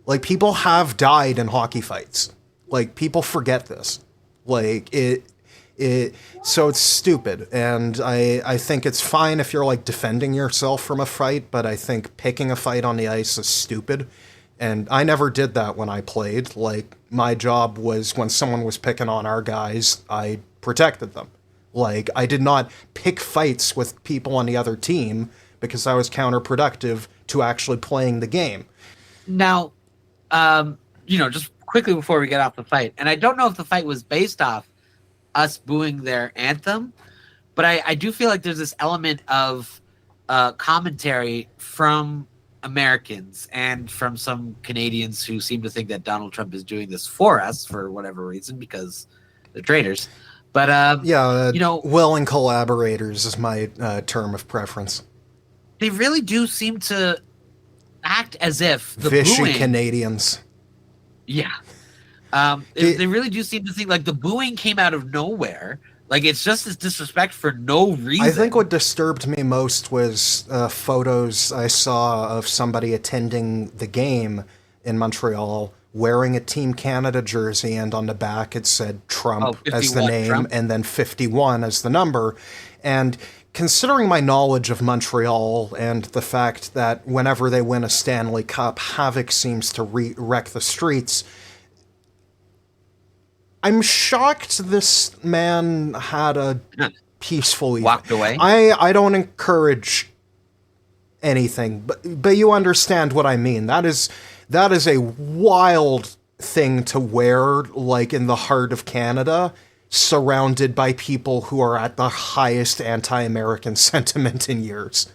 Like, people have died in hockey fights. Like, people forget this. Like, so it's stupid, and I think it's fine if you're, like, defending yourself from a fight, but I think picking a fight on the ice is stupid, and I never did that when I played. Like, my job was when someone was picking on our guys, I protected them. Like, I did not pick fights with people on the other team because I was counterproductive to actually playing the game. Now, you know, just quickly before we get off the fight, and I don't know if the fight was based off us booing their anthem, but I do feel like there's this element of commentary from Americans and from some Canadians who seem to think that Donald Trump is doing this for us for whatever reason, because they're traitors. But you know, willing collaborators is my term of preference. they really do seem to act as if the Vishy booing, Canadians. yeah, they really do seem to think like the booing came out of nowhere. Like it's just this disrespect for no reason. I think what disturbed me most was photos I saw of somebody attending the game in Montreal wearing a Team Canada jersey, and on the back it said Trump as the name Trump, and then 51 as the number. And considering my knowledge of Montreal and the fact that whenever they win a Stanley Cup, havoc seems to wreck the streets, I'm shocked this man had a peaceful evening. Walked away. I don't encourage anything, but you understand what I mean. That is a wild thing to wear, like in the heart of Canada, surrounded by people who are at the highest anti-American sentiment in years.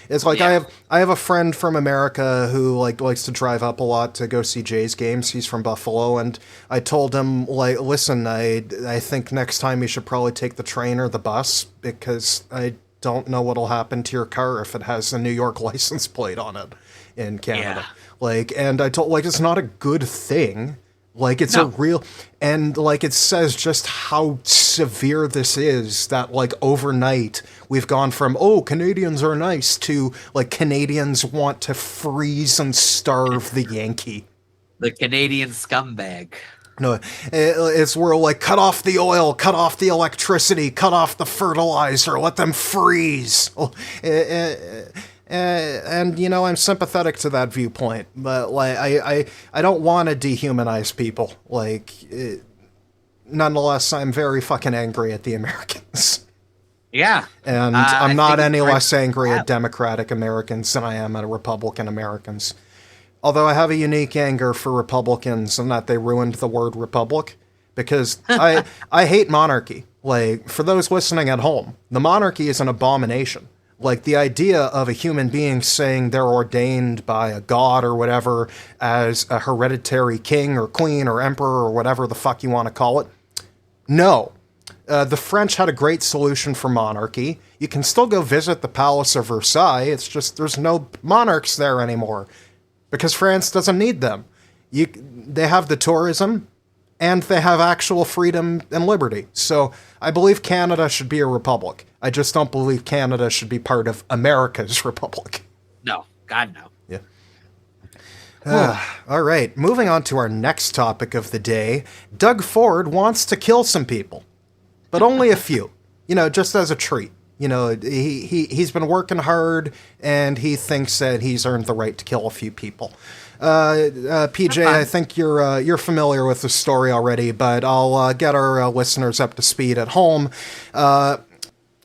It's like I have a friend from America who likes to drive up a lot to go see Jays games. He's from Buffalo, and I told him, like, listen, I think next time you should probably take the train or the bus, because I don't know what'll happen to your car if it has a New York license plate on it in Canada. Yeah. And I told, it's not a good thing. It's a real, and it says just how severe this is, that overnight we've gone from, oh, Canadians are nice, to Canadians want to freeze and starve the Yankee. The Canadian scumbag. No, it's where cut off the oil, cut off the electricity, cut off the fertilizer, let them freeze. And I'm sympathetic to that viewpoint, but I don't want to dehumanize people. Nonetheless, I'm very fucking angry at the Americans. Yeah, and I'm not any less angry at Democratic Americans than I am at Republican Americans. Although I have a unique anger for Republicans in that they ruined the word republic, because I hate monarchy. For those listening at home, the monarchy is an abomination. The idea of a human being saying they're ordained by a god or whatever as a hereditary king or queen or emperor or whatever the fuck you want to call it. No. The French had a great solution for monarchy. You can still go visit the Palace of Versailles. It's just there's no monarchs there anymore because France doesn't need them. They have the tourism, and they have actual freedom and liberty. So I believe Canada should be a republic. I just don't believe Canada should be part of America's republic. No. God, no. Yeah. All right. Moving on to our next topic of the day. Doug Ford wants to kill some people, but only a few, just as a treat. He's been working hard, and he thinks that he's earned the right to kill a few people. PJ, I think you're familiar with the story already, but I'll get our listeners up to speed at home.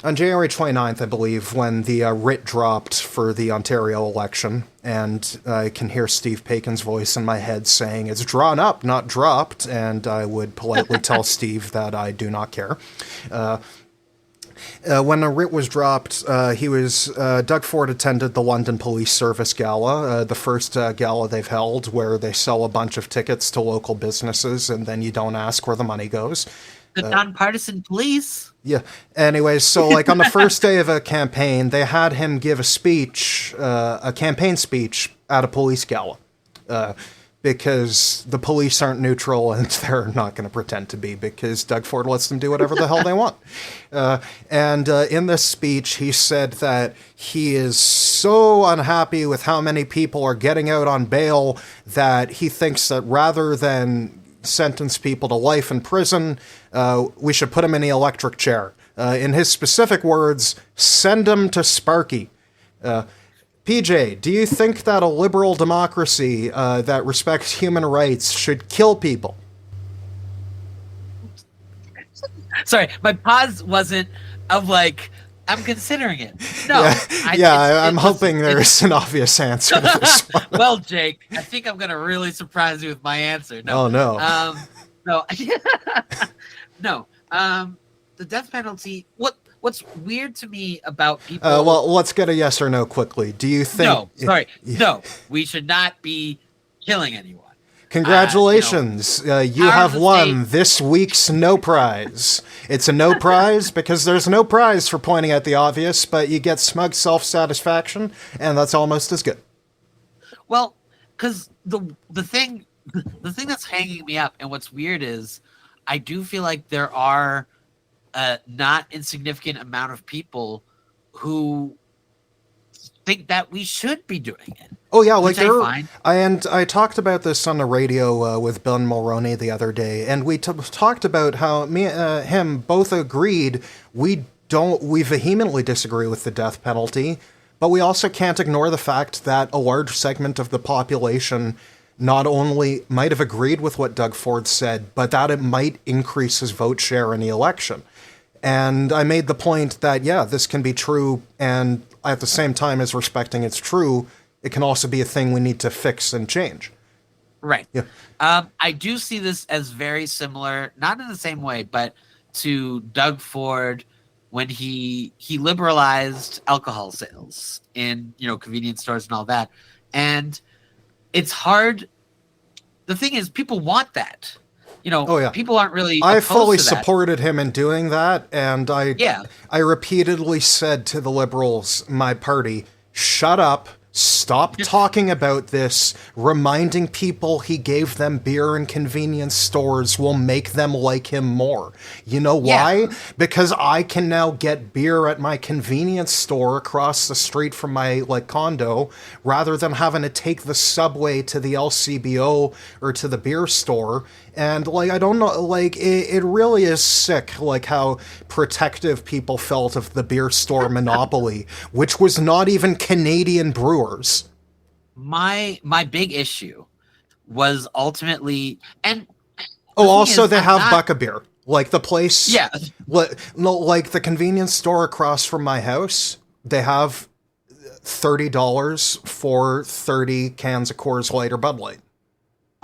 On January 29th, I believe, when the writ dropped for the Ontario election, and I can hear Steve Pakin's voice in my head saying, it's drawn up, not dropped, and I would politely tell Steve that I do not care. When the writ was dropped, Doug Ford attended the London Police Service Gala, the first gala they've held where they sell a bunch of tickets to local businesses and then you don't ask where the money goes. The nonpartisan police. Yeah. Anyways, so on the first day of a campaign, they had him give a campaign speech at a police gala. Because the police aren't neutral and they're not going to pretend to be, because Doug Ford lets them do whatever the hell they want. And in this speech, he said that he is so unhappy with how many people are getting out on bail that he thinks that rather than sentence people to life in prison, we should put them in the electric chair. In his specific words, send them to Sparky. PJ, do you think that a liberal democracy that respects human rights should kill people? Sorry, my pause wasn't of I'm considering it. No. I'm hoping there's an obvious answer to this one. Well, Jake, I think I'm going to really surprise you with my answer. No. Oh, no. No. No. The death penalty, what's weird to me about people... well, let's get a yes or no quickly. Do you think... No, sorry. No, we should not be killing anyone. Congratulations. You have won this week's No Prize. It's a no prize because there's no prize for pointing out the obvious, but you get smug self-satisfaction, and that's almost as good. Well, because the thing that's hanging me up, and what's weird is, I do feel like there are a not insignificant amount of people who think that we should be doing it. Oh yeah, like I talked about this on the radio with Bill Mulroney the other day, and we talked about how him both agreed we vehemently disagree with the death penalty, but we also can't ignore the fact that a large segment of the population not only might have agreed with what Doug Ford said, but that it might increase his vote share in the election. And I made the point that, yeah, this can be true, and at the same time as respecting it's true, it can also be a thing we need to fix and change. Right. Yeah. I do see this as very similar, not in the same way, but to Doug Ford when he liberalized alcohol sales in, convenience stores and all that. And it's hard. The thing is, people want that. People aren't really. I fully supported him in doing that, and I repeatedly said to the Liberals, my party, shut up, stop talking about this. Reminding people he gave them beer in convenience stores will make them like him more. You know why? Yeah. Because I can now get beer at my convenience store across the street from my condo, rather than having to take the subway to the LCBO or to the beer store. And, I don't know, it really is sick, how protective people felt of the beer store monopoly, which was not even Canadian brewers. My big issue was ultimately, and also they have Buck-A-Beer. The place, the convenience store across from my house, they have $30 for 30 cans of Coors Light or Bud Light.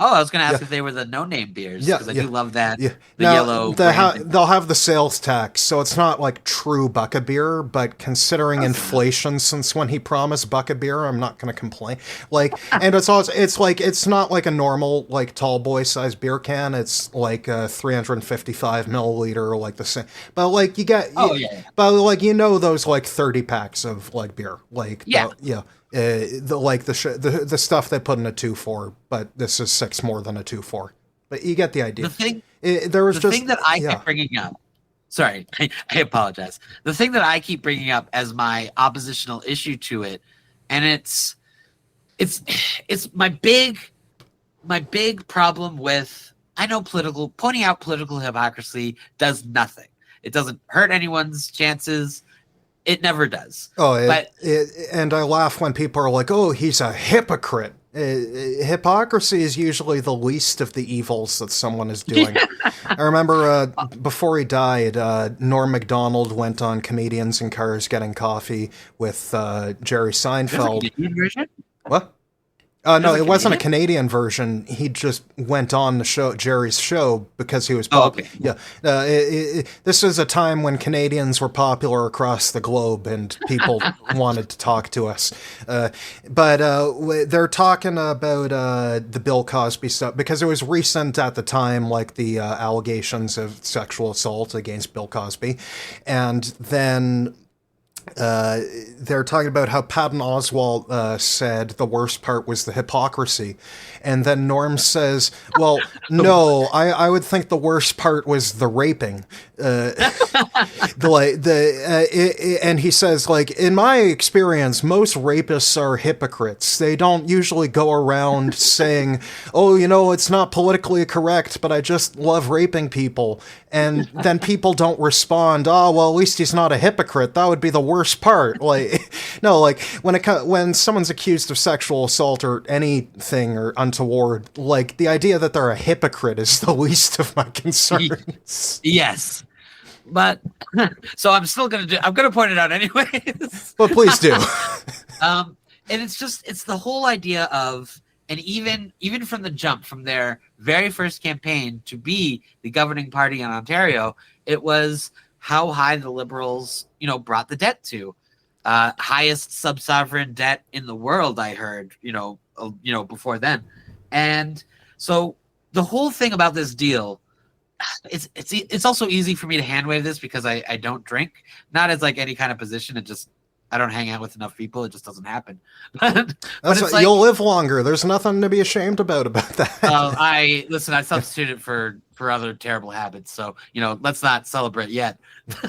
Oh, I was going to ask if they were the no-name beers, because I do love that. Yeah. Yellow. They'll have the sales tax, so it's not true Buck-A-Beer, but considering inflation since when he promised Buck-A-Beer, I'm not going to complain. And it's also, it's not like a normal, tall boy size beer can. It's a 355 milliliter, the same. But you get, but those 30 packs of beer, the stuff they put in a 2-4, but this is 6 more than a 2-4. But you get the idea. Thing that I keep bringing up. Sorry, I apologize. The thing that I keep bringing up as my oppositional issue to it, and it's my big problem with, I know pointing out political hypocrisy does nothing. It doesn't hurt anyone's chances. It never does. And I laugh when people are like, "Oh, he's a hypocrite." Hypocrisy is usually the least of the evils that someone is doing. I remember before he died, Norm Macdonald went on Comedians in Cars Getting Coffee with Jerry Seinfeld. What? No, it wasn't a Canadian version. He just went on the show, Jerry's show, because he was popular. Yeah, this is a time when Canadians were popular across the globe, and people wanted to talk to us. But they're talking about the Bill Cosby stuff, because it was recent at the time, the allegations of sexual assault against Bill Cosby, and then they're talking about how Patton Oswalt said the worst part was the hypocrisy. And then Norm says, well, no, I would think the worst part was the raping. And he says, in my experience, most rapists are hypocrites. They don't usually go around saying, oh, it's not politically correct, but I just love raping people. And then people don't respond, oh, well, at least he's not a hypocrite. That would be the worst part. When someone's accused of sexual assault or anything or untoward, the idea that they're a hypocrite is the least of my concerns. Yes. But so I'm going to point it out anyways. Well, please do. And it's the whole idea of, and even from the jump, from their very first campaign to be the governing party in Ontario, it was how high the Liberals, brought the debt to. Highest sub-sovereign debt in the world, I heard, before then. And So the whole thing about this deal, it's also easy for me to hand wave this because I don't drink, not as like any kind of position. It just I don't hang out with enough people. It just doesn't happen. but it's like you'll live longer. There's nothing to be ashamed about that. I substituted for other terrible habits. So let's not celebrate yet.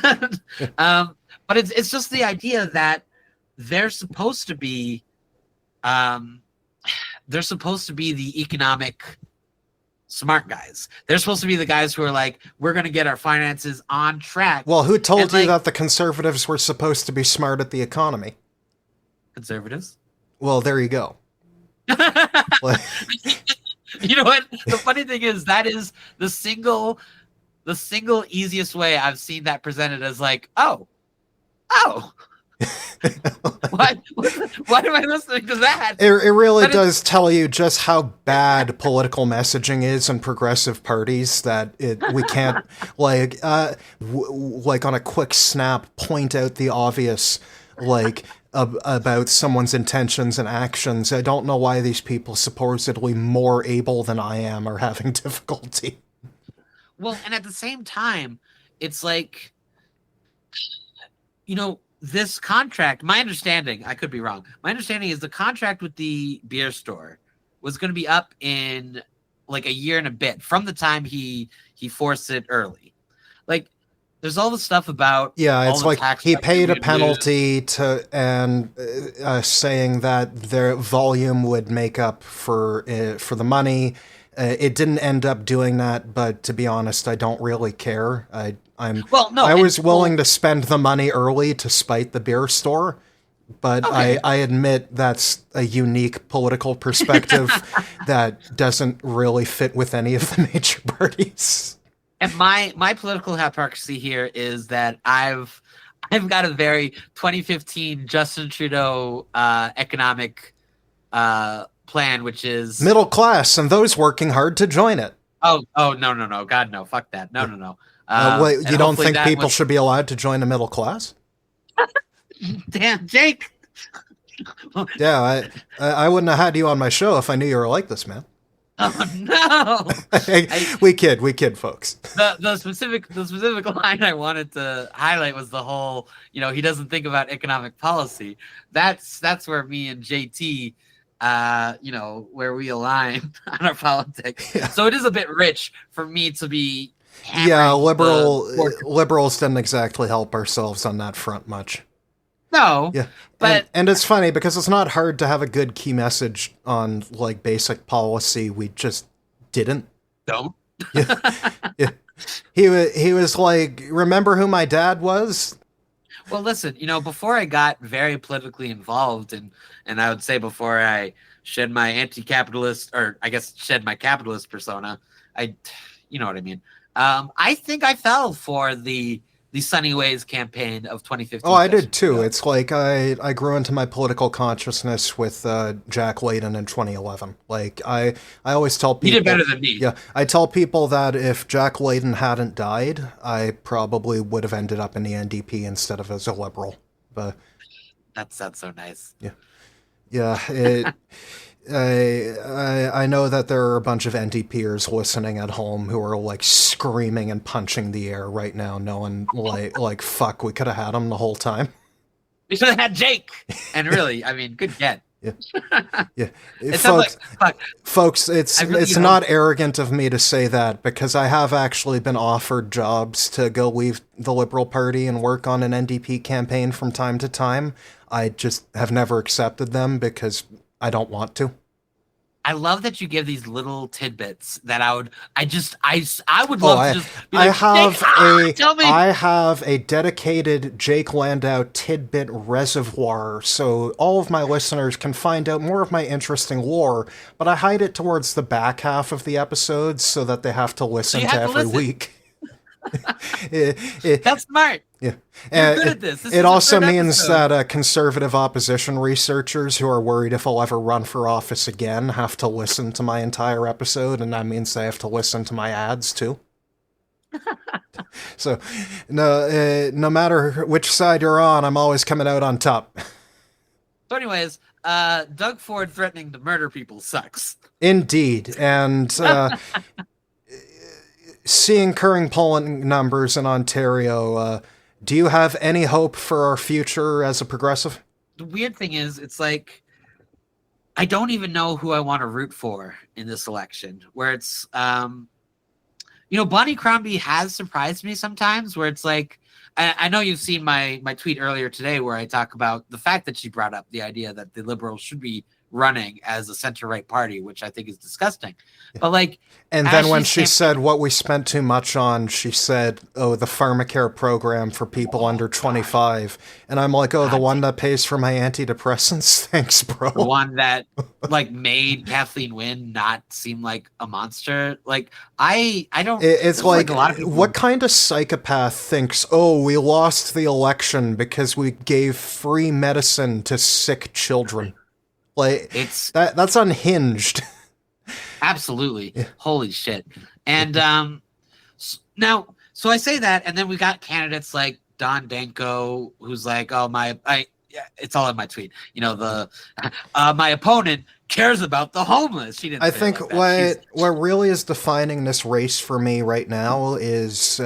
But it's just the idea that they're supposed to be the economic smart guys. They're supposed to be the guys who are like, we're going to get our finances on track. Well, who told you that the conservatives were supposed to be smart at the economy? Conservatives? Well, there you go. You know what? The funny thing is that is the single easiest way I've seen that presented as like, oh. Why am I listening to that? It really does tell you just how bad political messaging is in progressive parties that we can't like on a quick snap point out the obvious about someone's intentions and actions. I don't know why these people supposedly more able than I am are having difficulty. Well, and at the same time, it's like, this contract, my understanding, I could be wrong. My understanding is the contract with the beer store was going to be up in like a year and a bit from the time he forced it early. Like, there's all the stuff about it's like he paid a penalty and saying that their volume would make up for the money. It didn't end up doing that, but to be honest, I don't really care. I was willing to spend the money early to spite the beer store, but okay. I admit that's a unique political perspective that doesn't really fit with any of the major parties. And my political hypocrisy here is that I've got a very 2015 Justin Trudeau economic plan, which is middle class and those working hard to join it. Oh no, God no, fuck that, no. Wait, you don't think people should be allowed to join a middle class? Damn, Jake. Yeah, I wouldn't have had you on my show if I knew you were like this, man. Oh no! We kid, folks. The specific line I wanted to highlight was the whole, he doesn't think about economic policy. That's where me and JT, where we align on our politics. Yeah. So it is a bit rich for me to be. Yeah, liberals didn't exactly help ourselves on that front much. No. Yeah. But and it's funny because it's not hard to have a good key message on like basic policy. We just didn't. Don't. Yeah. He was like, remember who my dad was? Well, listen, before I got very politically involved and I would say before I shed my anti-capitalist, or I guess shed my capitalist persona, you know what I mean. I think I fell for the Sunny Ways campaign of 2015. Oh, I did too. It's like I grew into my political consciousness with Jack Layton in 2011. Like I always tell people, you did better than me. Yeah, I tell people that if Jack Layton hadn't died, I probably would have ended up in the NDP instead of as a liberal. But that sounds so nice. Yeah. I know that there are a bunch of NDPers listening at home who are like screaming and punching the air right now, knowing like fuck, we could have had him the whole time. We should have had Jake. And really, I mean, good get. Yeah. Folks, it's not arrogant of me to say that because I have actually been offered jobs to go leave the Liberal Party and work on an NDP campaign from time to time. I just have never accepted them because I don't want to. I love that you give these little tidbits that I would love to just be like, I have a dedicated Jake Landau tidbit reservoir, so all of my listeners can find out more of my interesting lore, but I hide it towards the back half of the episodes so that they have to listen to every week. That's smart. Yeah. You're good at this. It also means that conservative opposition researchers who are worried if I'll ever run for office again have to listen to my entire episode, and that means they have to listen to my ads too. So, no matter which side you're on, I'm always coming out on top. So anyways, Doug Ford threatening to murder people sucks. Indeed. And seeing current polling numbers in Ontario, do you have any hope for our future as a progressive? The weird thing is, it's like I don't even know who I want to root for in this election. Where it's, Bonnie Crombie has surprised me sometimes. Where it's like, I know you've seen my tweet earlier today where I talk about the fact that she brought up the idea that the Liberals should be running as a center-right party, which I think is disgusting. But like, and then when she said what we spent too much on, she said, "Oh, the pharmacare program for people under 25," and I'm like, "Oh, the one that pays for my antidepressants." Thanks, bro. The one that like made Kathleen Wynne not seem like a monster. Like I don't. It's like a lot of people. What kind of psychopath thinks, "Oh, we lost the election because we gave free medicine to sick children"? Like that's unhinged. Absolutely. Yeah. Holy shit. And now, so I say that, and then we got candidates like Don Danko, who's like, "Oh, it's all in my tweet. My opponent cares about the homeless." She didn't. I think what really is defining this race for me right now is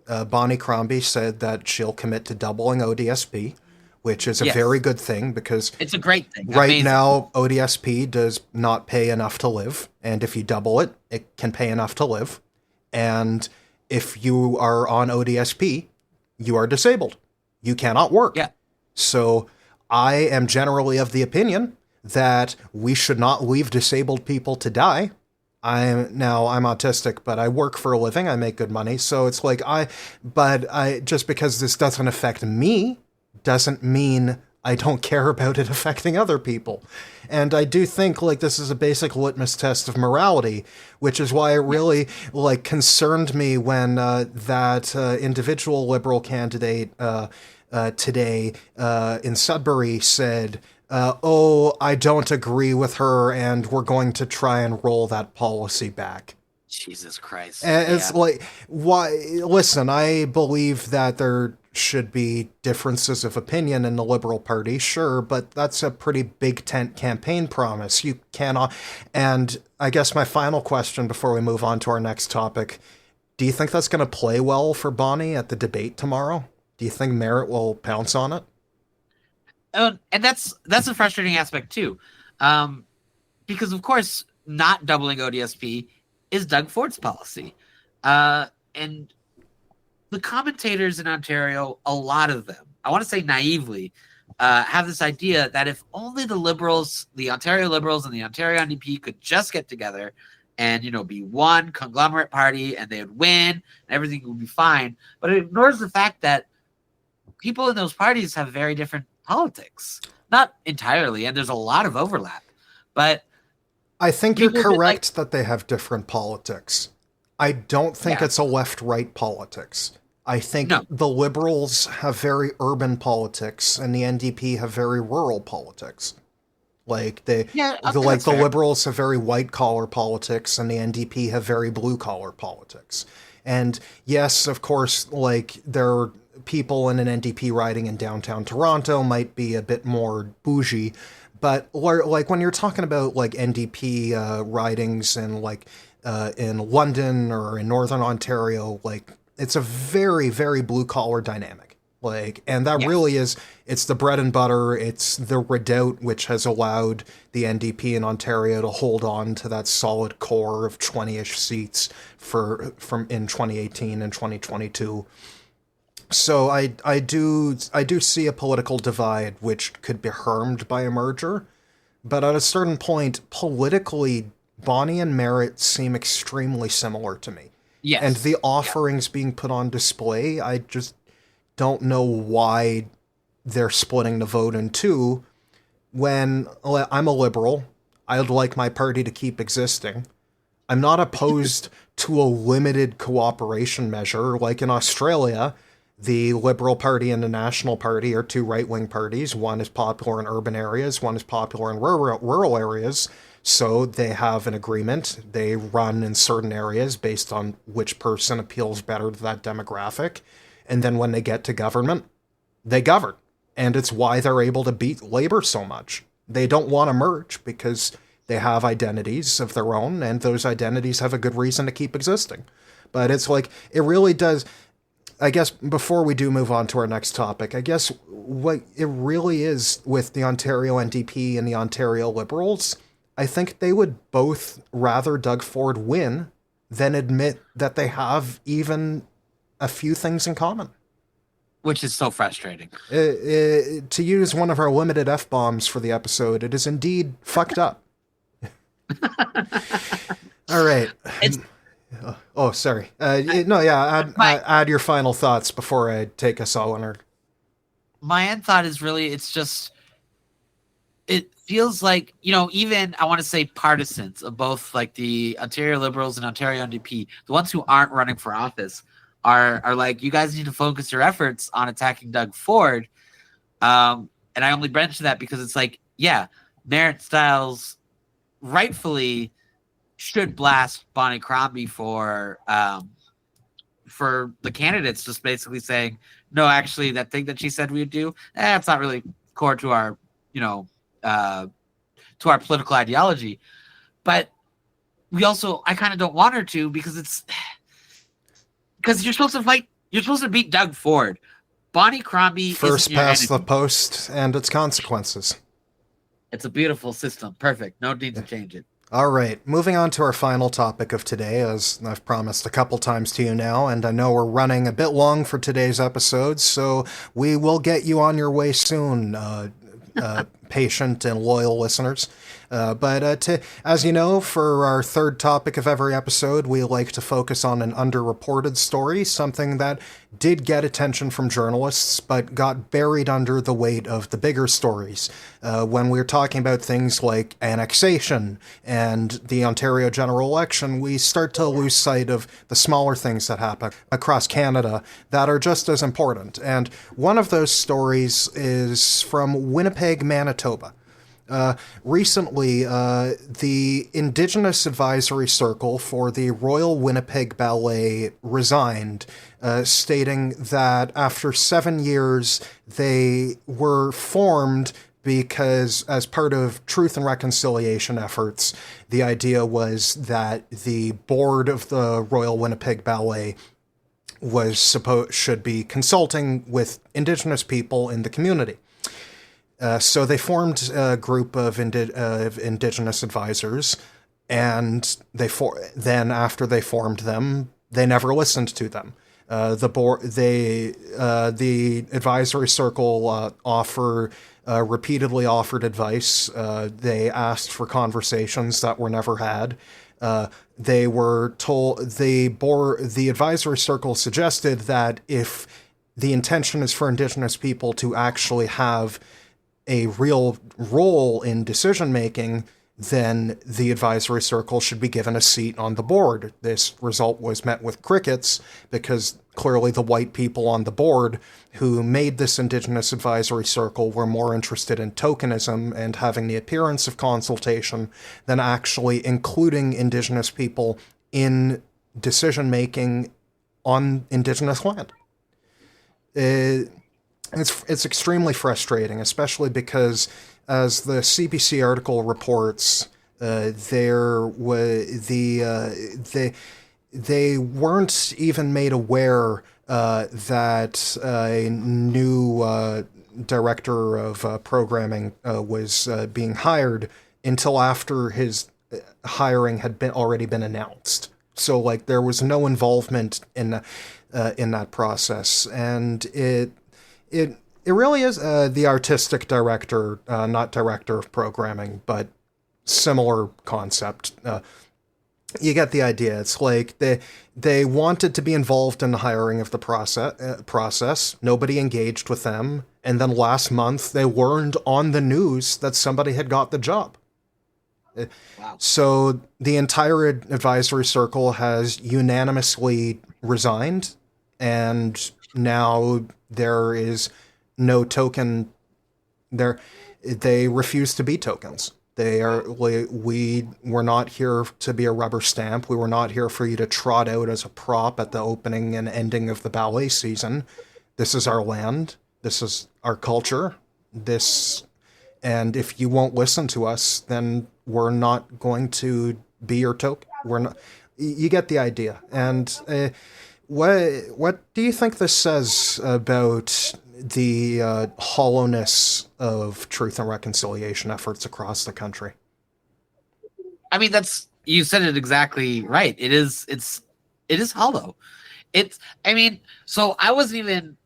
Bonnie Crombie said that she'll commit to doubling ODSP. Which is a very good thing because it's a great thing. Right now, ODSP does not pay enough to live, and if you double it, it can pay enough to live. And if you are on ODSP, you are disabled. You cannot work. Yeah. So I am generally of the opinion that we should not leave disabled people to die. I'm autistic, but I work for a living. I make good money. So it's like just because this doesn't affect me, doesn't mean I don't care about it affecting other people. And I do think like this is a basic litmus test of morality, which is why it really concerned me when that individual Liberal candidate today in Sudbury said, "Oh, I don't agree with her and we're going to try and roll that policy back." Jesus Christ. And it's like, why? Listen, I believe that there should be differences of opinion in the Liberal Party, sure, but that's a pretty big tent campaign promise. You cannot. And I guess my final question before we move on to our next topic, do you think that's going to play well for Bonnie at the debate tomorrow? Do you think Merritt will pounce on it? And that's a frustrating aspect too. Because of course, not doubling ODSP is Doug Ford's policy. And the commentators in Ontario, a lot of them, I want to say naively, have this idea that if only the Liberals, the Ontario Liberals and the Ontario NDP could just get together and, be one conglomerate party and they would win and everything would be fine. But it ignores the fact that people in those parties have very different politics. Not entirely, and there's a lot of overlap. But I think you're correct that they have different politics. I don't think it's a left-right politics. I think the Liberals have very urban politics and the NDP have very rural politics. The Liberals have very white-collar politics and the NDP have very blue-collar politics. And yes, of course, there are people in an NDP riding in downtown Toronto might be a bit more bougie, but when you're talking about NDP ridings in London or in Northern Ontario, it's a very, very blue collar dynamic. And that really is, it's the bread and butter. It's the redoubt which has allowed the NDP in Ontario to hold on to that solid core of 20-ish seats from in 2018 and 2022. So I do see a political divide which could be harmed by a merger, but at a certain point, politically, Bonnie and Merritt seem extremely similar to me. Yes. And the offerings being put on display, I just don't know why they're splitting the vote in two when I'm a Liberal. I'd like my party to keep existing. I'm not opposed to a limited cooperation measure. Like in Australia, the Liberal Party and the National Party are two right-wing parties. One is popular in urban areas, one is popular in rural areas. So they have an agreement. They run in certain areas based on which person appeals better to that demographic. And then when they get to government, they govern. And it's why they're able to beat Labour so much. They don't want to merge because they have identities of their own, and those identities have a good reason to keep existing. But it's like, it really does. I guess before we do move on to our next topic, I guess what it really is with the Ontario NDP and the Ontario Liberals, I think they would both rather Doug Ford win than admit that they have even a few things in common. Which is so frustrating. To use one of our limited F-bombs for the episode, it is indeed fucked up. All right. Oh, sorry. Add your final thoughts before I take us all on our... My end thought is really, it's just, it feels like, even I want to say partisans of both like the Ontario Liberals and Ontario NDP, the ones who aren't running for office are like, you guys need to focus your efforts on attacking Doug Ford. And I only mention that because it's like, yeah, Merritt Stiles rightfully should blast Bonnie Crombie for the candidates, just basically saying, no, actually, that thing that she said we would do, it's not really core to our, to our political ideology. But I kind of don't want her to, because you're supposed to beat Doug Ford. Bonnie Crombie first past the post and its consequences. It's a beautiful system. Perfect. No need to change it. All right, moving on to our final topic of today, as I've promised a couple times to you now, and I know we're running a bit long for today's episode, so we will get you on your way soon, patient and loyal listeners. As you know, for our third topic of every episode, we like to focus on an underreported story, something that did get attention from journalists, but got buried under the weight of the bigger stories. When we're talking about things like annexation and the Ontario general election, we start to lose sight of the smaller things that happen across Canada that are just as important. And one of those stories is from Winnipeg, Manitoba. Recently, the Indigenous Advisory Circle for the Royal Winnipeg Ballet resigned, stating that after 7 years, they were formed because, as part of truth and reconciliation efforts, the idea was that the board of the Royal Winnipeg Ballet should be consulting with Indigenous people in the community. So they formed a group of Indigenous advisors, and then after they formed them, they never listened to them. The advisory circle repeatedly offered advice. They asked for conversations that were never had. They were told the advisory circle suggested that if the intention is for Indigenous people to actually have a real role in decision-making, then the advisory circle should be given a seat on the board. This result was met with crickets because clearly the white people on the board who made this Indigenous advisory circle were more interested in tokenism and having the appearance of consultation than actually including Indigenous people in decision-making on Indigenous land. It's extremely frustrating, especially because, as the CBC article reports, they weren't even made aware that a new director of programming was being hired until after his hiring had already been announced. So, like, there was no involvement in that process, and it really is the artistic director, not director of programming, but similar concept. You get the idea. It's like they wanted to be involved in the hiring of the process. Nobody engaged with them. And then last month, they learned on the news that somebody had got the job. Wow. So the entire advisory circle has unanimously resigned, and now there is no token there. They refuse to be tokens. We were not here to be a rubber stamp. We were not here for you to trot out as a prop at the opening and ending of the ballet season. This is our land. This is our culture. And if you won't listen to us, then we're not going to be your token. We're not. You get the idea. And what do you think this says about the hollowness of truth and reconciliation efforts across the country? I mean, you said it exactly right. It is hollow. So I wasn't even.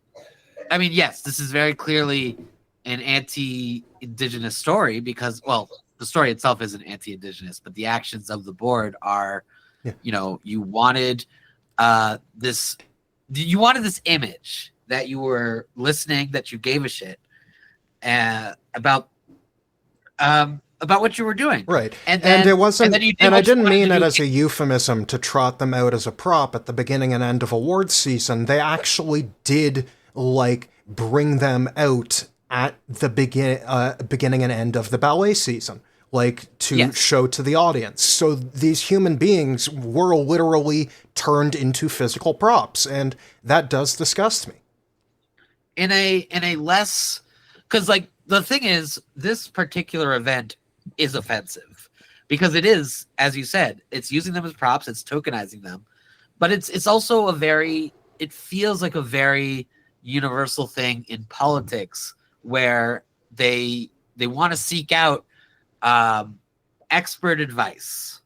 I mean, yes, this is very clearly an anti-Indigenous story because, well, the story itself isn't anti-Indigenous, but the actions of the board are, Yeah. You wanted this image that you were listening, that you gave a shit about what you were doing, right? And it wasn't, and I didn't mean it as a a euphemism to trot them out as a prop at the beginning and end of awards season. They actually did bring them out at the beginning and end of the ballet season, to show to the audience. So these human beings were literally turned into physical props, and that does disgust me. In a less, because the thing is, this particular event is offensive because it is, as you said, it's using them as props, it's tokenizing them, but it's also it feels like a very universal thing in politics where they want to seek out expert advice,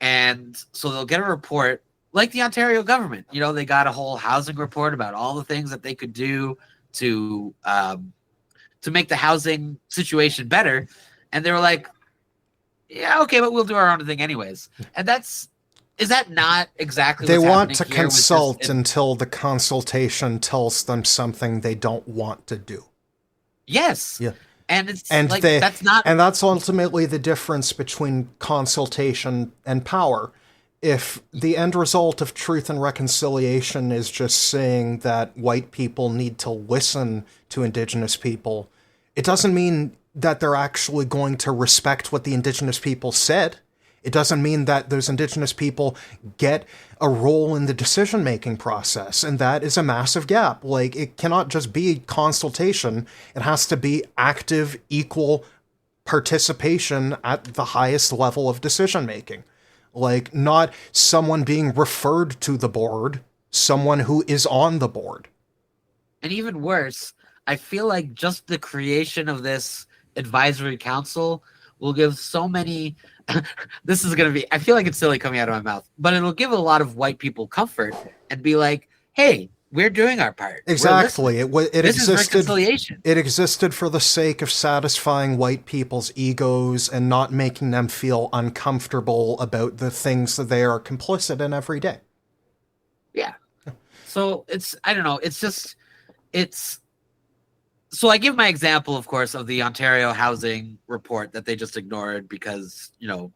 and so they'll get a report like the Ontario government. They got a whole housing report about all the things that they could do to make the housing situation better, and they were like, yeah, okay, but we'll do our own thing anyways. And is that not exactly they what's want to happening here consult until the consultation tells them something they don't want to do? Yes. Yeah. And it's that's ultimately the difference between consultation and power. If the end result of truth and reconciliation is just saying that white people need to listen to Indigenous people, it doesn't mean that they're actually going to respect what the Indigenous people said. It doesn't mean that those Indigenous people get a role in the decision-making process, and that is a massive gap. It cannot just be consultation. It has to be active, equal participation at the highest level of decision-making. Not someone being referred to the board, someone who is on the board. And even worse, I feel like just the creation of this advisory council will give so many... This is going to be... I feel like it's silly coming out of my mouth, but it'll give a lot of white people comfort and be like, hey, we're doing our part. Exactly. This is reconciliation. It existed for the sake of satisfying white people's egos and not making them feel uncomfortable about the things that they are complicit in every day. Yeah. So I don't know. So I give my example, of course, of the Ontario housing report that they just ignored because,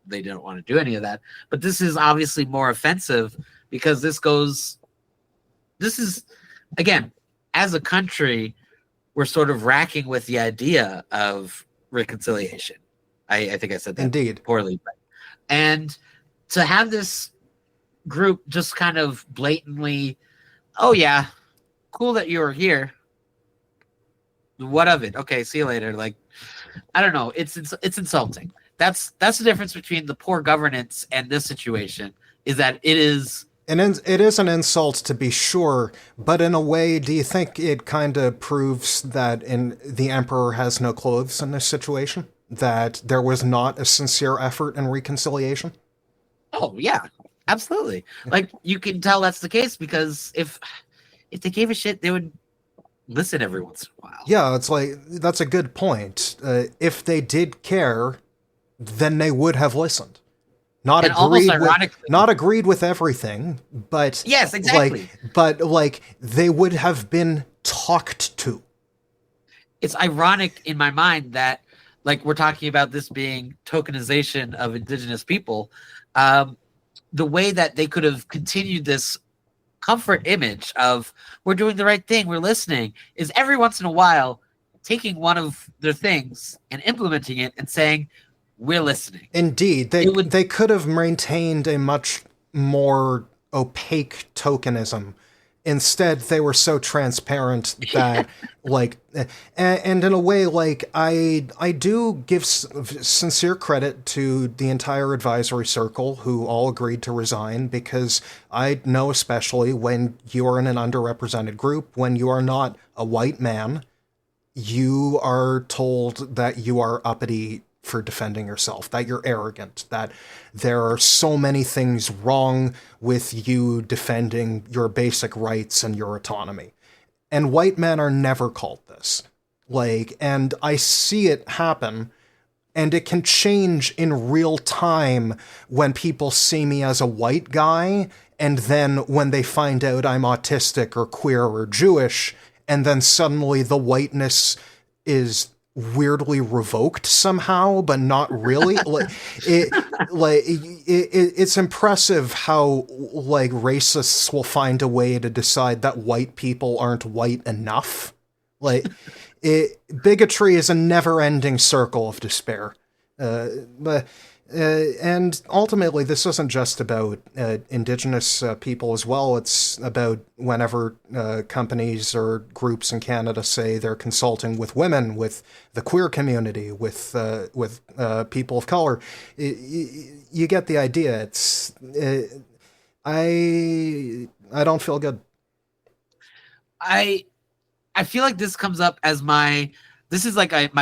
they didn't want to do any of that. But this is obviously more offensive because this is, again, as a country, we're sort of racking with the idea of reconciliation. I think I said that Indeed poorly. And to have this group just kind of blatantly, oh yeah, cool that you were here. What of it? Okay, see you later. I don't know. It's insulting. That's the difference between the poor governance and this situation, is that it is an insult, to be sure, but in a way, do you think it kind of proves that the emperor has no clothes in this situation? That there was not a sincere effort in reconciliation? Oh yeah, absolutely. You can tell that's the case because if they gave a shit, they would listen every once in a while. Yeah, that's a good point. If they did care, then they would have listened. Not agreed with everything, but yes, exactly. But they would have been talked to. It's ironic in my mind that we're talking about this being tokenization of Indigenous people. The way that they could have continued this comfort image of we're doing the right thing, we're listening, is every once in a while taking one of their things and implementing it and saying, we're listening. Indeed. They could have maintained a much more opaque tokenism Instead, they were so transparent that, like, and in a way, like, I do give sincere credit to the entire advisory circle who all agreed to resign, because I know, especially when you are in an underrepresented group, when you are not a white man, you are told that you are uppity for defending yourself, that you're arrogant, that there are so many things wrong with you defending your basic rights and your autonomy. And white men are never called this. Like, and I see it happen, and it can change in real time when people see me as a white guy, and then when they find out I'm autistic or queer or Jewish, and then suddenly the whiteness is weirdly revoked somehow, but not really. It's impressive how, like, racists will find a way to decide that white people aren't white enough. Like, bigotry is a never-ending circle of despair. And ultimately, this isn't just about Indigenous people as well. It's about whenever companies or groups in Canada say they're consulting with women, with the queer community, with people of color. You get the idea. I don't feel good. I feel like this comes up as my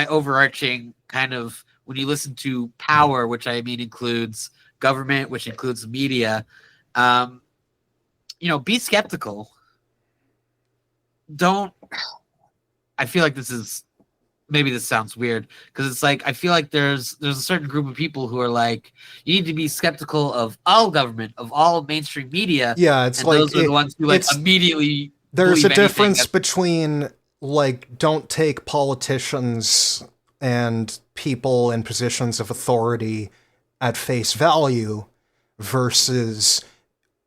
overarching kind of, when you listen to power, which I mean includes government, which includes media, be skeptical. I feel like maybe this sounds weird, because it's like, I feel like there's a certain group of people who are like, you need to be skeptical of all government, of all mainstream media. Yeah, it's like, those are the ones who immediately. There's a difference between, like, don't take politicians and people in positions of authority at face value versus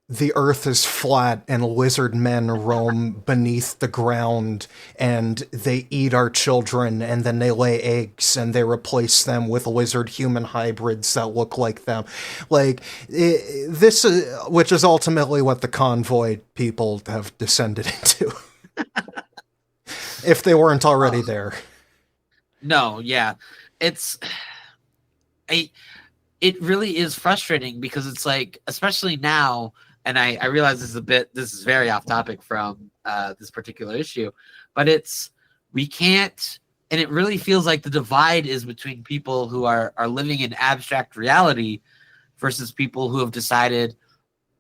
the earth is flat and lizard men roam beneath the ground and they eat our children and then they lay eggs and they replace them with lizard human hybrids that look like them. Like, this is, which is ultimately what the convoy people have descended into. If they weren't already there. No, yeah. It really is frustrating, because it's like, especially now, and I realize this is very off topic from this particular issue, but we can't, and it really feels like the divide is between people who are living in abstract reality versus people who have decided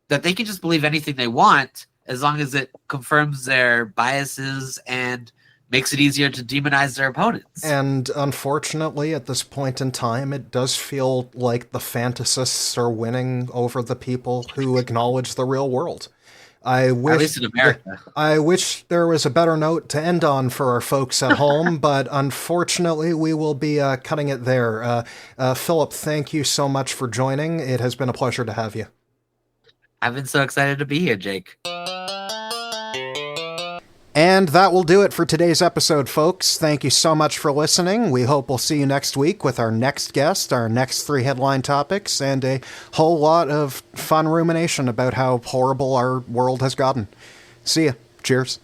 that they can just believe anything they want as long as it confirms their biases and makes it easier to demonize their opponents. And unfortunately, at this point in time, it does feel like the fantasists are winning over the people who acknowledge the real world. At least in America. I wish there was a better note to end on for our folks at home, but unfortunately, we will be cutting it there. Philip, thank you so much for joining. It has been a pleasure to have you. I've been so excited to be here, Jake. And that will do it for today's episode, folks. Thank you so much for listening. We hope we'll see you next week with our next guest, our next 3 headline topics, and a whole lot of fun rumination about how horrible our world has gotten. See ya. Cheers.